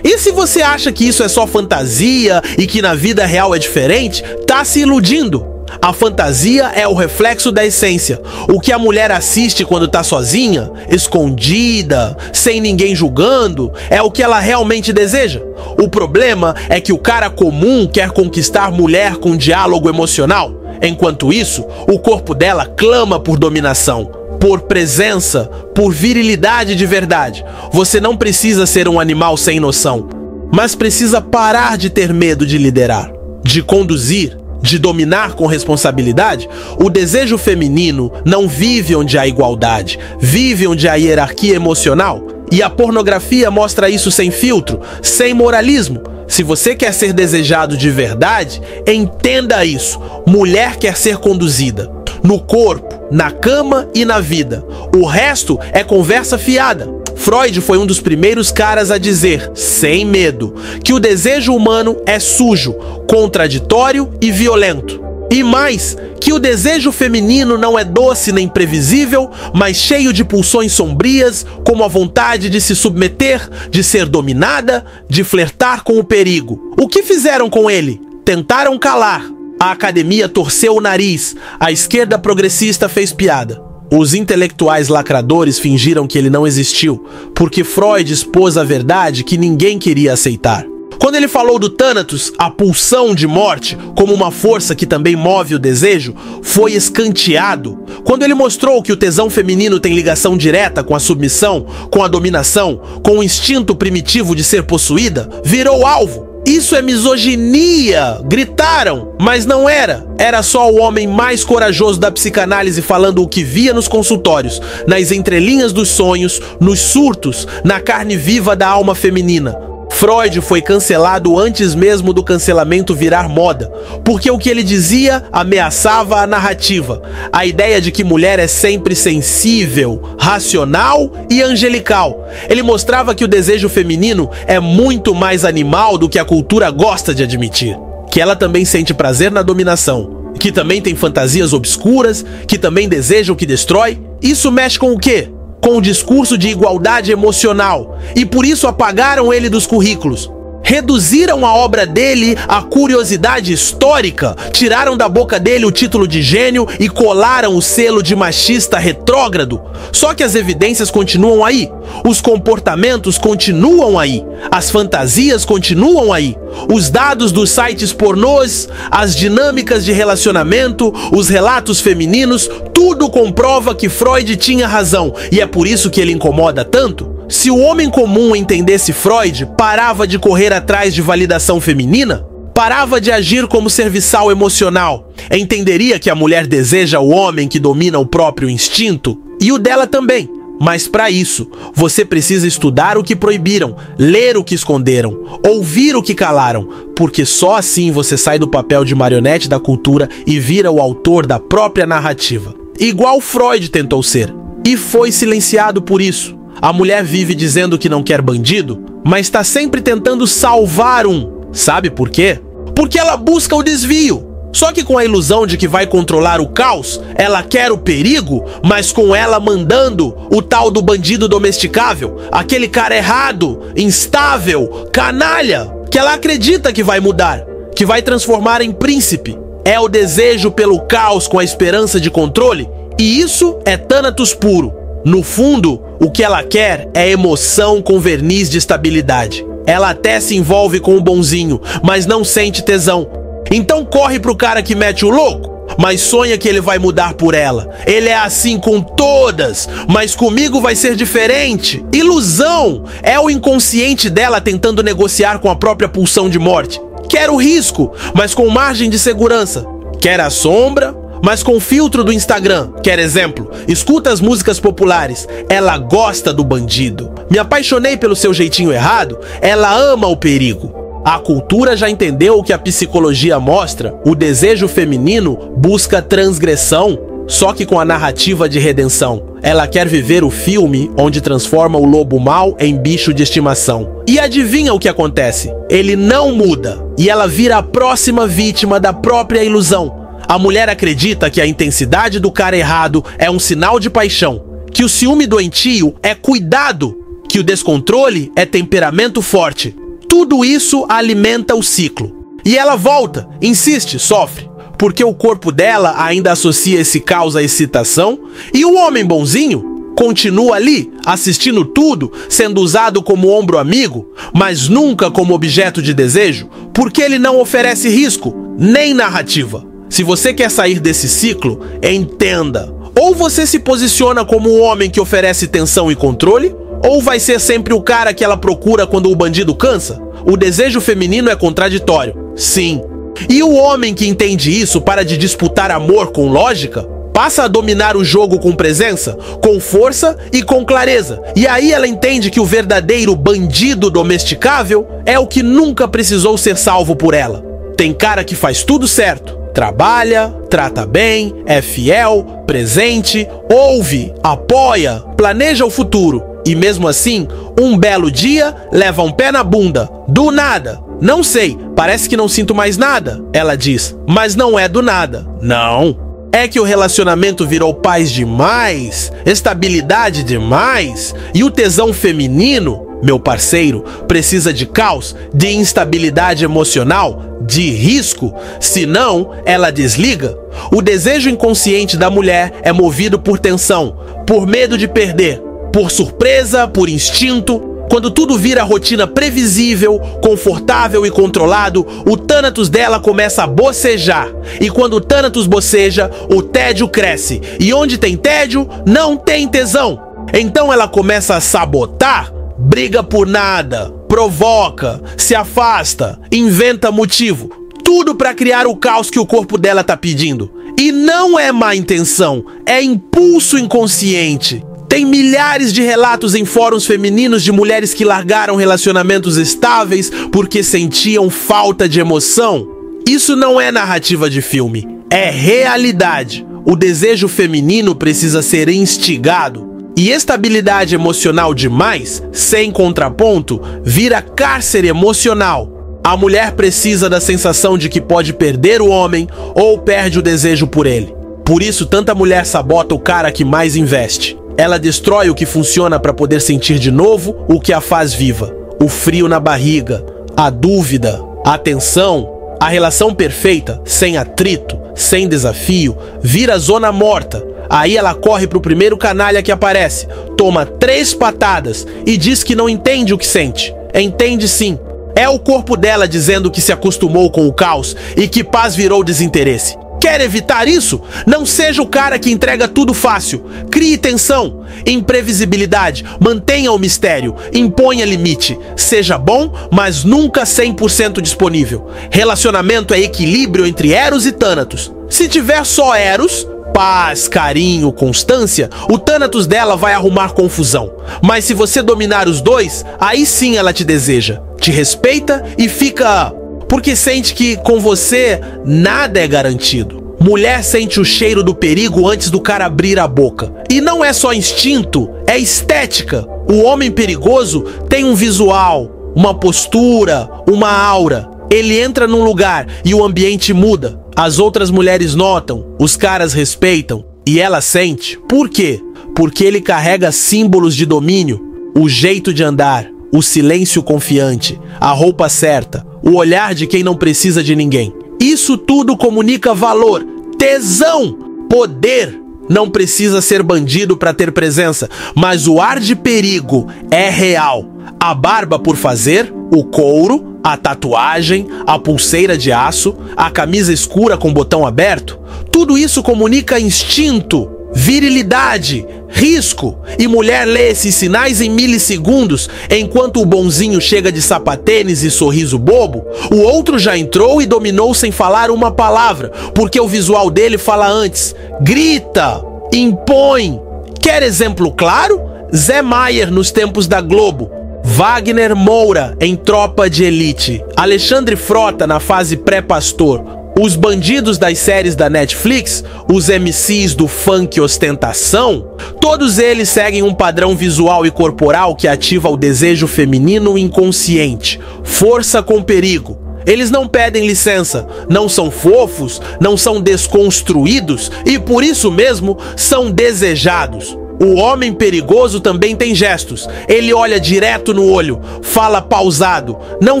E se você acha que isso é só fantasia e que na vida real é diferente, tá se iludindo. A fantasia é o reflexo da essência. O que a mulher assiste quando tá sozinha, escondida, sem ninguém julgando, é o que ela realmente deseja. O problema é que o cara comum quer conquistar mulher com diálogo emocional. Enquanto isso, o corpo dela clama por dominação, por presença, por virilidade de verdade. Você não precisa ser um animal sem noção, mas precisa parar de ter medo de liderar, de conduzir, de dominar com responsabilidade. O desejo feminino não vive onde há igualdade, vive onde há hierarquia emocional. E a pornografia mostra isso sem filtro, sem moralismo. Se você quer ser desejado de verdade, entenda isso. Mulher quer ser conduzida. No corpo, na cama e na vida. O resto é conversa fiada. Freud foi um dos primeiros caras a dizer, sem medo, que o desejo humano é sujo, contraditório e violento. E mais, que o desejo feminino não é doce nem previsível, mas cheio de pulsões sombrias, como a vontade de se submeter, de ser dominada, de flertar com o perigo. O que fizeram com ele? Tentaram calar. A academia torceu o nariz, a esquerda progressista fez piada. Os intelectuais lacradores fingiram que ele não existiu, porque Freud expôs a verdade que ninguém queria aceitar. Quando ele falou do Thanatos, a pulsão de morte, como uma força que também move o desejo, foi escanteado. Quando ele mostrou que o tesão feminino tem ligação direta com a submissão, com a dominação, com o instinto primitivo de ser possuída, virou alvo. Isso é misoginia! Gritaram! Mas não era. Era só o homem mais corajoso da psicanálise falando o que via nos consultórios, nas entrelinhas dos sonhos, nos surtos, na carne viva da alma feminina. Freud foi cancelado antes mesmo do cancelamento virar moda, porque o que ele dizia ameaçava a narrativa, a ideia de que mulher é sempre sensível, racional e angelical. Ele mostrava que o desejo feminino é muito mais animal do que a cultura gosta de admitir, que ela também sente prazer na dominação, que também tem fantasias obscuras, que também deseja o que destrói. Isso mexe com o quê? Com o discurso de igualdade emocional, e por isso apagaram ele dos currículos. Reduziram a obra dele à curiosidade histórica, tiraram da boca dele o título de gênio e colaram o selo de machista retrógrado. Só que as evidências continuam aí, os comportamentos continuam aí, as fantasias continuam aí, os dados dos sites pornôs, as dinâmicas de relacionamento, os relatos femininos, tudo comprova que Freud tinha razão, e é por isso que ele incomoda tanto. Se o homem comum entendesse Freud, parava de correr atrás de validação feminina, parava de agir como serviçal emocional, entenderia que a mulher deseja o homem que domina o próprio instinto, e o dela também. Mas para isso, você precisa estudar o que proibiram, ler o que esconderam, ouvir o que calaram, porque só assim você sai do papel de marionete da cultura e vira o autor da própria narrativa. Igual Freud tentou ser, e foi silenciado por isso. A mulher vive dizendo que não quer bandido, mas está sempre tentando salvar um. Sabe por quê? Porque ela busca o desvio. Só que com a ilusão de que vai controlar o caos, ela quer o perigo, mas com ela mandando o tal do bandido domesticável, aquele cara errado, instável, canalha, que ela acredita que vai mudar, que vai transformar em príncipe. É o desejo pelo caos com a esperança de controle, e isso é Thanatos puro. No fundo, o que ela quer é emoção com verniz de estabilidade. Ela até se envolve com o bonzinho, mas não sente tesão. Então corre pro cara que mete o louco, mas sonha que ele vai mudar por ela. Ele é assim com todas, mas comigo vai ser diferente. Ilusão! É o inconsciente dela tentando negociar com a própria pulsão de morte. Quer o risco, mas com margem de segurança. Quer a sombra, mas com filtro do Instagram. Quer exemplo? Escuta as músicas populares. Ela gosta do bandido. Me apaixonei pelo seu jeitinho errado. Ela ama o perigo. A cultura já entendeu o que a psicologia mostra. O desejo feminino busca transgressão, só que com a narrativa de redenção. Ela quer viver o filme onde transforma o lobo mau em bicho de estimação. E adivinha o que acontece? Ele não muda, e ela vira a próxima vítima da própria ilusão. A mulher acredita que a intensidade do cara errado é um sinal de paixão, que o ciúme doentio é cuidado, que o descontrole é temperamento forte. Tudo isso alimenta o ciclo. E ela volta, insiste, sofre, porque o corpo dela ainda associa esse caos à excitação, e o homem bonzinho continua ali, assistindo tudo, sendo usado como ombro amigo, mas nunca como objeto de desejo, porque ele não oferece risco, nem narrativa. Se você quer sair desse ciclo, entenda. Ou você se posiciona como o homem que oferece tensão e controle, ou vai ser sempre o cara que ela procura quando o bandido cansa. O desejo feminino é contraditório, sim. E o homem que entende isso para de disputar amor com lógica, passa a dominar o jogo com presença, com força e com clareza. E aí ela entende que o verdadeiro bandido domesticável é o que nunca precisou ser salvo por ela. Tem cara que faz tudo certo. Trabalha, trata bem, é fiel, presente, ouve, apoia, planeja o futuro. E mesmo assim, um belo dia, leva um pé na bunda. Do nada. Não sei, parece que não sinto mais nada, ela diz. Mas não é do nada. Não. É que o relacionamento virou paz demais, estabilidade demais, e o tesão feminino, meu parceiro, precisa de caos, de instabilidade emocional, de risco, senão ela desliga. O desejo inconsciente da mulher é movido por tensão, por medo de perder, por surpresa, por instinto. Quando tudo vira rotina previsível, confortável e controlado, o Thanatos dela começa a bocejar. E quando o Thanatos boceja, o tédio cresce. E onde tem tédio, não tem tesão. Então ela começa a sabotar, briga por nada, provoca, se afasta, inventa motivo. Tudo para criar o caos que o corpo dela tá pedindo. E não é má intenção, é impulso inconsciente. Tem milhares de relatos em fóruns femininos de mulheres que largaram relacionamentos estáveis porque sentiam falta de emoção. Isso não é narrativa de filme, é realidade. O desejo feminino precisa ser instigado. E estabilidade emocional demais, sem contraponto, vira cárcere emocional. A mulher precisa da sensação de que pode perder o homem ou perde o desejo por ele. Por isso, tanta mulher sabota o cara que mais investe. Ela destrói o que funciona para poder sentir de novo o que a faz viva. O frio na barriga, a dúvida, a tensão, a relação perfeita, sem atrito, sem desafio, vira zona morta. Aí ela corre pro primeiro canalha que aparece, toma 3 patadas e diz que não entende o que sente. Entende sim. É o corpo dela dizendo que se acostumou com o caos e que paz virou desinteresse. Quer evitar isso? Não seja o cara que entrega tudo fácil. Crie tensão, imprevisibilidade, mantenha o mistério, imponha limite. Seja bom, mas nunca 100% disponível. Relacionamento é equilíbrio entre Eros e Thanatos. Se tiver só Eros, paz, carinho, constância, o Thanatos dela vai arrumar confusão. Mas se você dominar os dois, aí sim ela te deseja, te respeita e fica... porque sente que com você nada é garantido. Mulher sente o cheiro do perigo antes do cara abrir a boca. E não é só instinto, é estética. O homem perigoso tem um visual, uma postura, uma aura. Ele entra num lugar e o ambiente muda. As outras mulheres notam, os caras respeitam e ela sente. Por quê? Porque ele carrega símbolos de domínio, o jeito de andar, o silêncio confiante, a roupa certa, o olhar de quem não precisa de ninguém. Isso tudo comunica valor, tesão, poder. Não precisa ser bandido para ter presença, mas o ar de perigo é real. A barba por fazer, o couro, a tatuagem, a pulseira de aço, a camisa escura com botão aberto, tudo isso comunica instinto, virilidade, risco. E mulher lê esses sinais em milissegundos, enquanto o bonzinho chega de sapatênis e sorriso bobo, o outro já entrou e dominou sem falar uma palavra, porque o visual dele fala antes. Grita, impõe. Quer exemplo claro? Zé Maier nos tempos da Globo, Wagner Moura em Tropa de Elite, Alexandre Frota na fase pré-pastor, os bandidos das séries da Netflix, os MCs do funk ostentação, todos eles seguem um padrão visual e corporal que ativa o desejo feminino inconsciente, força com perigo. Eles não pedem licença, não são fofos, não são desconstruídos e por isso mesmo são desejados. O homem perigoso também tem gestos. Ele olha direto no olho, fala pausado, não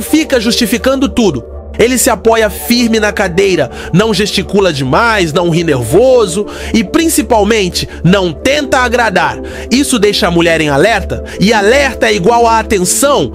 fica justificando tudo. Ele se apoia firme na cadeira, não gesticula demais, não ri nervoso e, principalmente, não tenta agradar. Isso deixa a mulher em alerta, e alerta é igual a atenção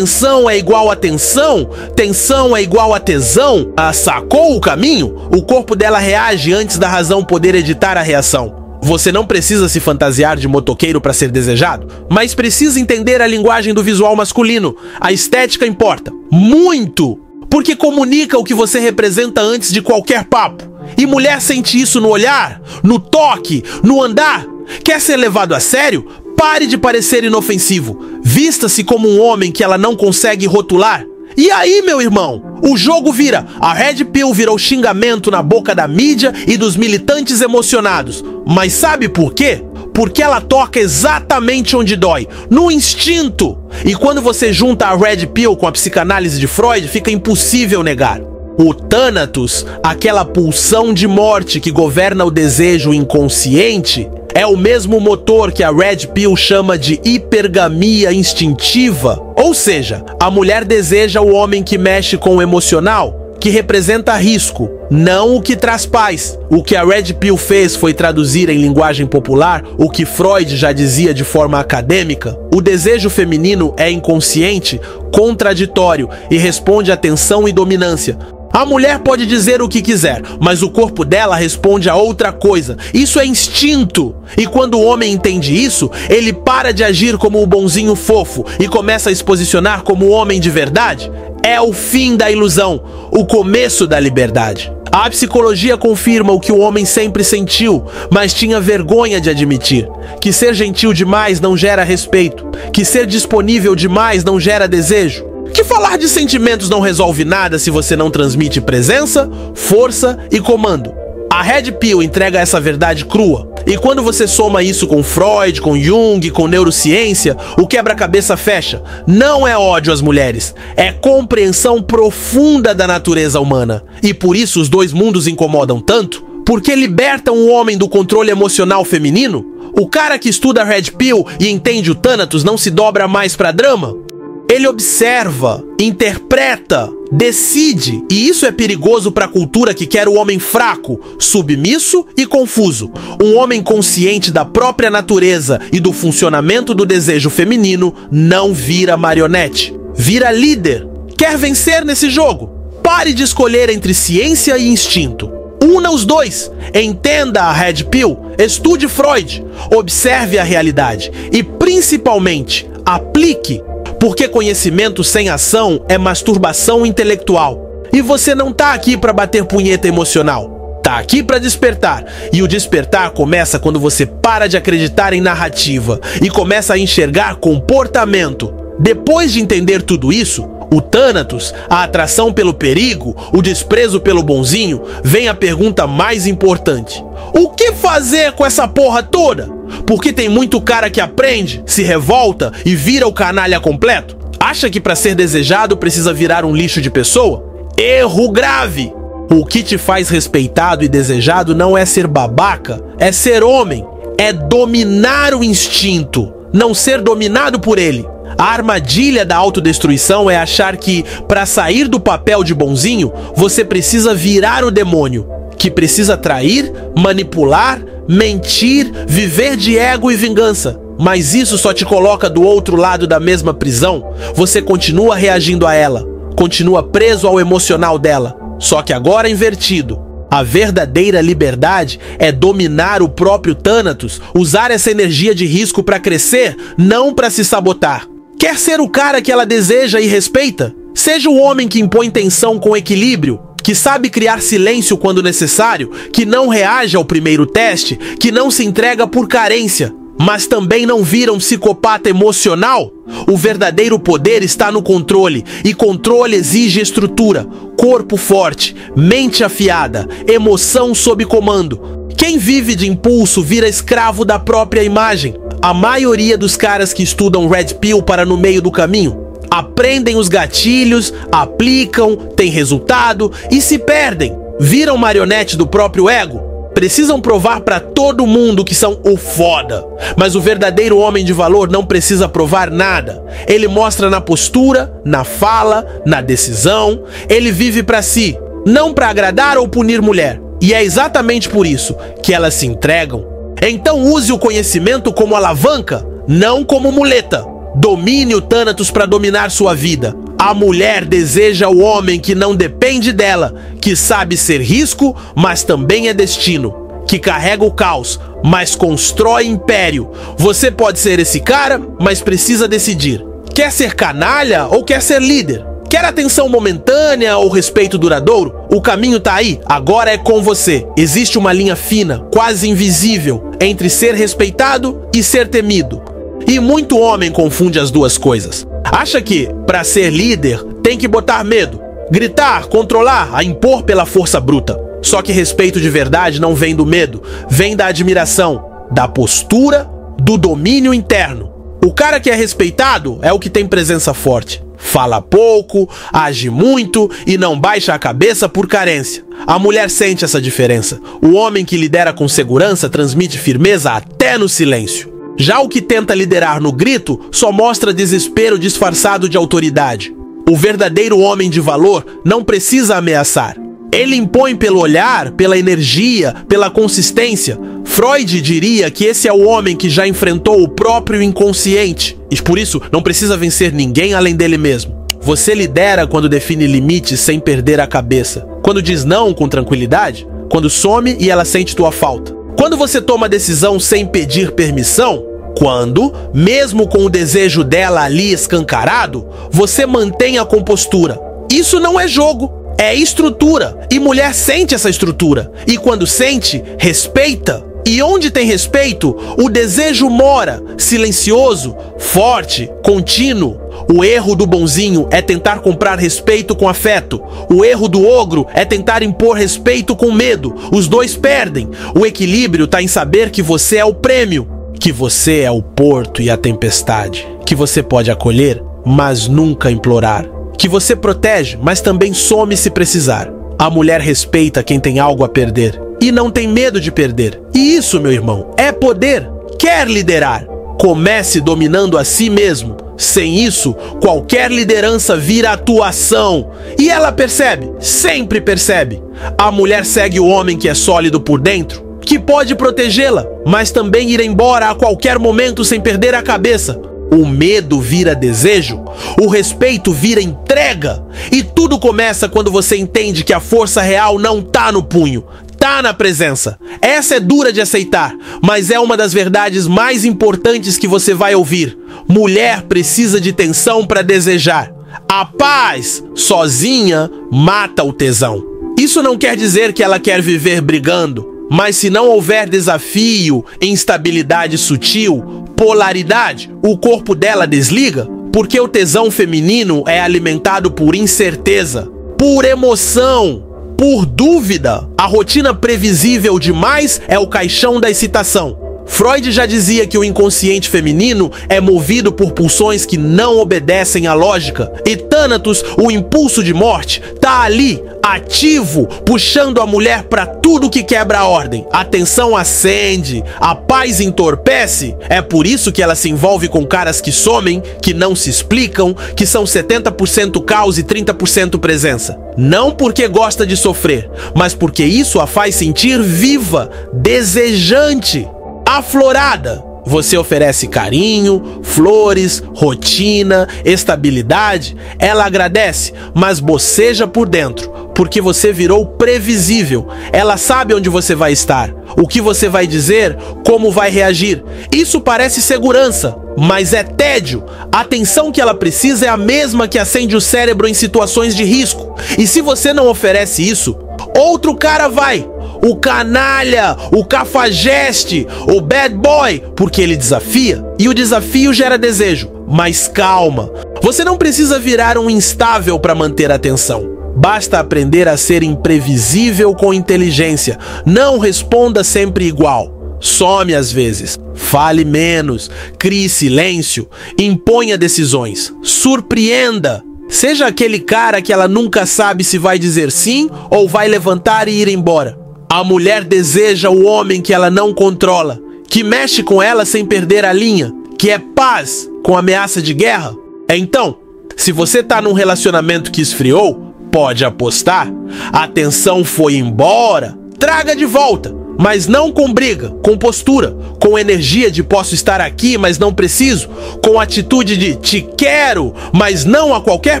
é igual a tensão é igual a tesão. Sacou o caminho? O corpo dela reage antes da razão poder editar a reação. Você não precisa se fantasiar de motoqueiro para ser desejado, mas precisa entender a linguagem do visual masculino. A estética importa muito, porque comunica o que você representa antes de qualquer papo. E mulher sente isso no olhar, no toque, no andar. Quer ser levado a sério? Pare de parecer inofensivo. Vista-se como um homem que ela não consegue rotular. E aí, meu irmão, o jogo vira. A Red Pill virou xingamento na boca da mídia e dos militantes emocionados. Mas sabe por quê? Porque ela toca exatamente onde dói, no instinto. E quando você junta a Red Pill com a psicanálise de Freud, fica impossível negar. O Thanatos, aquela pulsão de morte que governa o desejo inconsciente, é o mesmo motor que a Red Pill chama de hipergamia instintiva. Ou seja, a mulher deseja o homem que mexe com o emocional, que representa risco, não o que traz paz. O que a Red Pill fez foi traduzir em linguagem popular o que Freud já dizia de forma acadêmica. O desejo feminino é inconsciente, contraditório e responde à tensão e dominância. A mulher pode dizer o que quiser, mas o corpo dela responde a outra coisa. Isso é instinto. E quando o homem entende isso, ele para de agir como o bonzinho fofo e começa a se posicionar como o homem de verdade. É o fim da ilusão, o começo da liberdade. A psicologia confirma o que o homem sempre sentiu, mas tinha vergonha de admitir: que ser gentil demais não gera respeito, que ser disponível demais não gera desejo, que falar de sentimentos não resolve nada se você não transmite presença, força e comando. A Red Pill entrega essa verdade crua. E quando você soma isso com Freud, com Jung, com neurociência, o quebra-cabeça fecha. Não é ódio às mulheres, é compreensão profunda da natureza humana. E por isso os dois mundos incomodam tanto, porque libertam o homem do controle emocional feminino. O cara que estuda Red Pill e entende o Thanatos não se dobra mais pra drama. Ele observa, interpreta, decide, e isso é perigoso para a cultura que quer o homem fraco, submisso e confuso. Um homem consciente da própria natureza e do funcionamento do desejo feminino não vira marionete, vira líder. Quer vencer nesse jogo? Pare de escolher entre ciência e instinto. Una os dois, entenda a Red Pill, estude Freud, observe a realidade e, principalmente, aplique. Porque conhecimento sem ação é masturbação intelectual. E você não tá aqui para bater punheta emocional. Tá aqui para despertar. E o despertar começa quando você para de acreditar em narrativa e começa a enxergar comportamento. Depois de entender tudo isso, o Thanatos, a atração pelo perigo, o desprezo pelo bonzinho, vem a pergunta mais importante: o que fazer com essa porra toda? Porque tem muito cara que aprende, se revolta e vira o canalha completo. Acha que para ser desejado precisa virar um lixo de pessoa? Erro grave! O que te faz respeitado e desejado não é ser babaca, é ser homem, é dominar o instinto, não ser dominado por ele. A armadilha da autodestruição é achar que, para sair do papel de bonzinho, você precisa virar o demônio, que precisa trair, manipular, mentir, viver de ego e vingança. Mas isso só te coloca do outro lado da mesma prisão. Você continua reagindo a ela, continua preso ao emocional dela, só que agora invertido. A verdadeira liberdade é dominar o próprio Thanatos, usar essa energia de risco para crescer, não para se sabotar. Quer ser o cara que ela deseja e respeita? Seja o homem que impõe tensão com equilíbrio, que sabe criar silêncio quando necessário, que não reage ao primeiro teste, que não se entrega por carência, mas também não vira um psicopata emocional. O verdadeiro poder está no controle, e controle exige estrutura, corpo forte, mente afiada, emoção sob comando. Quem vive de impulso vira escravo da própria imagem. A maioria dos caras que estudam Red Pill para no meio do caminho aprendem os gatilhos, aplicam, têm resultado e se perdem. Viram marionete do próprio ego. Precisam provar para todo mundo que são o foda. Mas o verdadeiro homem de valor não precisa provar nada. Ele mostra na postura, na fala, na decisão. Ele vive para si, não para agradar ou punir mulher. E é exatamente por isso que elas se entregam. Então use o conhecimento como alavanca, não como muleta. Domine o Thanatos para dominar sua vida. A mulher deseja o homem que não depende dela, que sabe ser risco, mas também é destino, que carrega o caos, mas constrói império. Você pode ser esse cara, mas precisa decidir. Quer ser canalha ou quer ser líder? Quer atenção momentânea ou respeito duradouro? O caminho tá aí, agora é com você. Existe uma linha fina, quase invisível, entre ser respeitado e ser temido. E muito homem confunde as duas coisas. Acha que, para ser líder, tem que botar medo, gritar, controlar, a impor pela força bruta. Só que respeito de verdade não vem do medo, vem da admiração, da postura, do domínio interno. O cara que é respeitado é o que tem presença forte. Fala pouco, age muito e não baixa a cabeça por carência. A mulher sente essa diferença. O homem que lidera com segurança transmite firmeza até no silêncio. Já o que tenta liderar no grito só mostra desespero disfarçado de autoridade. O verdadeiro homem de valor não precisa ameaçar. Ele impõe pelo olhar, pela energia, pela consistência. Freud diria que esse é o homem que já enfrentou o próprio inconsciente e por isso não precisa vencer ninguém além dele mesmo. Você lidera quando define limites sem perder a cabeça. Quando diz não com tranquilidade. Quando some e ela sente tua falta. Quando você toma decisão sem pedir permissão. Quando, mesmo com o desejo dela ali escancarado, você mantém a compostura. Isso não é jogo, é estrutura. E mulher sente essa estrutura. E quando sente, respeita. E onde tem respeito, o desejo mora, silencioso, forte, contínuo. O erro do bonzinho é tentar comprar respeito com afeto. O erro do ogro é tentar impor respeito com medo. Os dois perdem. O equilíbrio tá em saber que você é o prêmio, que você é o porto e a tempestade, que você pode acolher, mas nunca implorar, que você protege, mas também some se precisar. A mulher respeita quem tem algo a perder e não tem medo de perder. E isso, meu irmão, é poder. Quer liderar? Comece dominando a si mesmo. Sem isso, qualquer liderança vira atuação. E ela percebe, sempre percebe. A mulher segue o homem que é sólido por dentro, que pode protegê-la, mas também ir embora a qualquer momento sem perder a cabeça. O medo vira desejo, o respeito vira entrega. E tudo começa quando você entende que a força real não tá no punho, tá na presença. Essa é dura de aceitar, mas é uma das verdades mais importantes que você vai ouvir. Mulher precisa de tensão para desejar. A paz, sozinha, mata o tesão. Isso não quer dizer que ela quer viver brigando, mas se não houver desafio, instabilidade sutil, polaridade, o corpo dela desliga, porque o tesão feminino é alimentado por incerteza, por emoção, por dúvida. A rotina previsível demais é o caixão da excitação. Freud já dizia que o inconsciente feminino é movido por pulsões que não obedecem à lógica. E Thanatos, o impulso de morte, tá ali, ativo, puxando a mulher para tudo que quebra a ordem. A tensão acende, a paz entorpece. É por isso que ela se envolve com caras que somem, que não se explicam, que são 70% caos e 30% presença. Não porque gosta de sofrer, mas porque isso a faz sentir viva, desejante, aflorada. Você oferece carinho, flores, rotina, estabilidade. Ela agradece, mas boceja por dentro, porque você virou previsível. Ela sabe onde você vai estar, o que você vai dizer, como vai reagir. Isso parece segurança, mas é tédio. A atenção que ela precisa é a mesma que acende o cérebro em situações de risco. E se você não oferece isso, outro cara vai. O canalha, o cafajeste, o bad boy, porque ele desafia, e o desafio gera desejo. Mas calma, você não precisa virar um instável para manter a atenção. Basta aprender a ser imprevisível com inteligência. Não responda sempre igual. Some às vezes, fale menos, crie silêncio, imponha decisões, surpreenda. Seja aquele cara que ela nunca sabe se vai dizer sim ou vai levantar e ir embora. A mulher deseja o homem que ela não controla, que mexe com ela sem perder a linha, que é paz com ameaça de guerra. Então, se você tá num relacionamento que esfriou, pode apostar, a tensão foi embora, traga de volta, mas não com briga, com postura, com energia de posso estar aqui, mas não preciso, com atitude de te quero, mas não a qualquer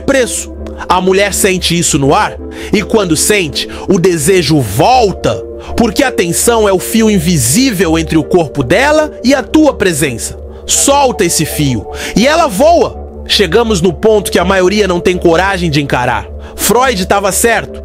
preço. A mulher sente isso no ar, e quando sente, o desejo volta, porque a tensão é o fio invisível entre o corpo dela e a tua presença. Solta esse fio, e ela voa. Chegamos no ponto que a maioria não tem coragem de encarar. Freud estava certo.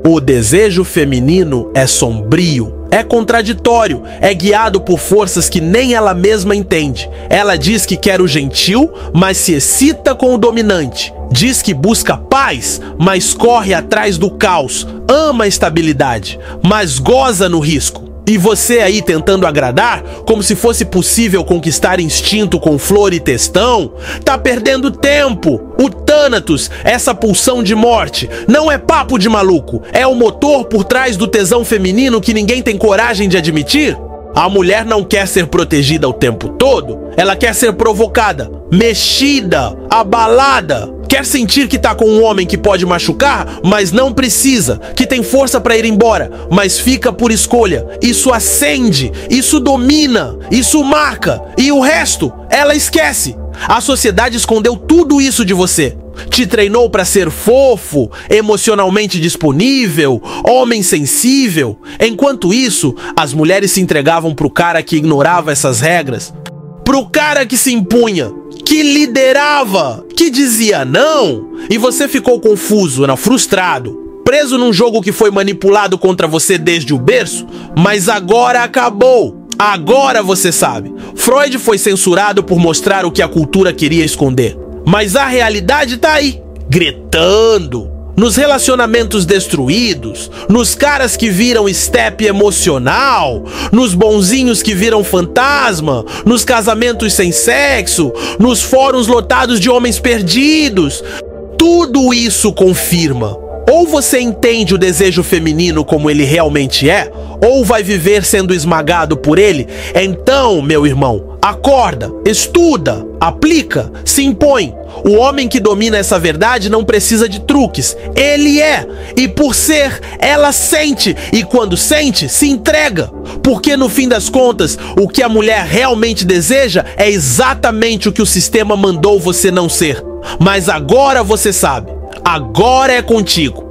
O desejo feminino é sombrio, é contraditório, é guiado por forças que nem ela mesma entende. Ela diz que quer o gentil, mas se excita com o dominante. Diz que busca paz, mas corre atrás do caos. Ama a estabilidade, mas goza no risco. E você aí tentando agradar, como se fosse possível conquistar instinto com flor e textão, tá perdendo tempo. O Thanatos, essa pulsão de morte, não é papo de maluco. É o motor por trás do tesão feminino que ninguém tem coragem de admitir. A mulher não quer ser protegida o tempo todo. Ela quer ser provocada, mexida, abalada. Quer sentir que tá com um homem que pode machucar, mas não precisa, que tem força para ir embora, mas fica por escolha. Isso acende, isso domina, isso marca, e o resto ela esquece. A sociedade escondeu tudo isso de você. te treinou para ser fofo, emocionalmente disponível, homem sensível. Enquanto isso, as mulheres se entregavam pro cara que ignorava essas regras, pro cara que se impunha, que liderava, que dizia não, e você ficou confuso, frustrado, preso num jogo que foi manipulado contra você desde o berço, mas agora acabou. Agora você sabe. Freud foi censurado por mostrar o que a cultura queria esconder. Mas a realidade tá aí, gritando. Nos relacionamentos destruídos, nos caras que viram step emocional, nos bonzinhos que viram fantasma, nos casamentos sem sexo, nos fóruns lotados de homens perdidos. Tudo isso confirma. Ou você entende o desejo feminino como ele realmente é, ou vai viver sendo esmagado por ele. Então, meu irmão, acorda, estuda, aplica, se impõe. O homem que domina essa verdade não precisa de truques. Ele é. E por ser, ela sente. E quando sente, se entrega. Porque no fim das contas, o que a mulher realmente deseja é exatamente o que o sistema mandou você não ser. Mas agora você sabe. Agora é contigo.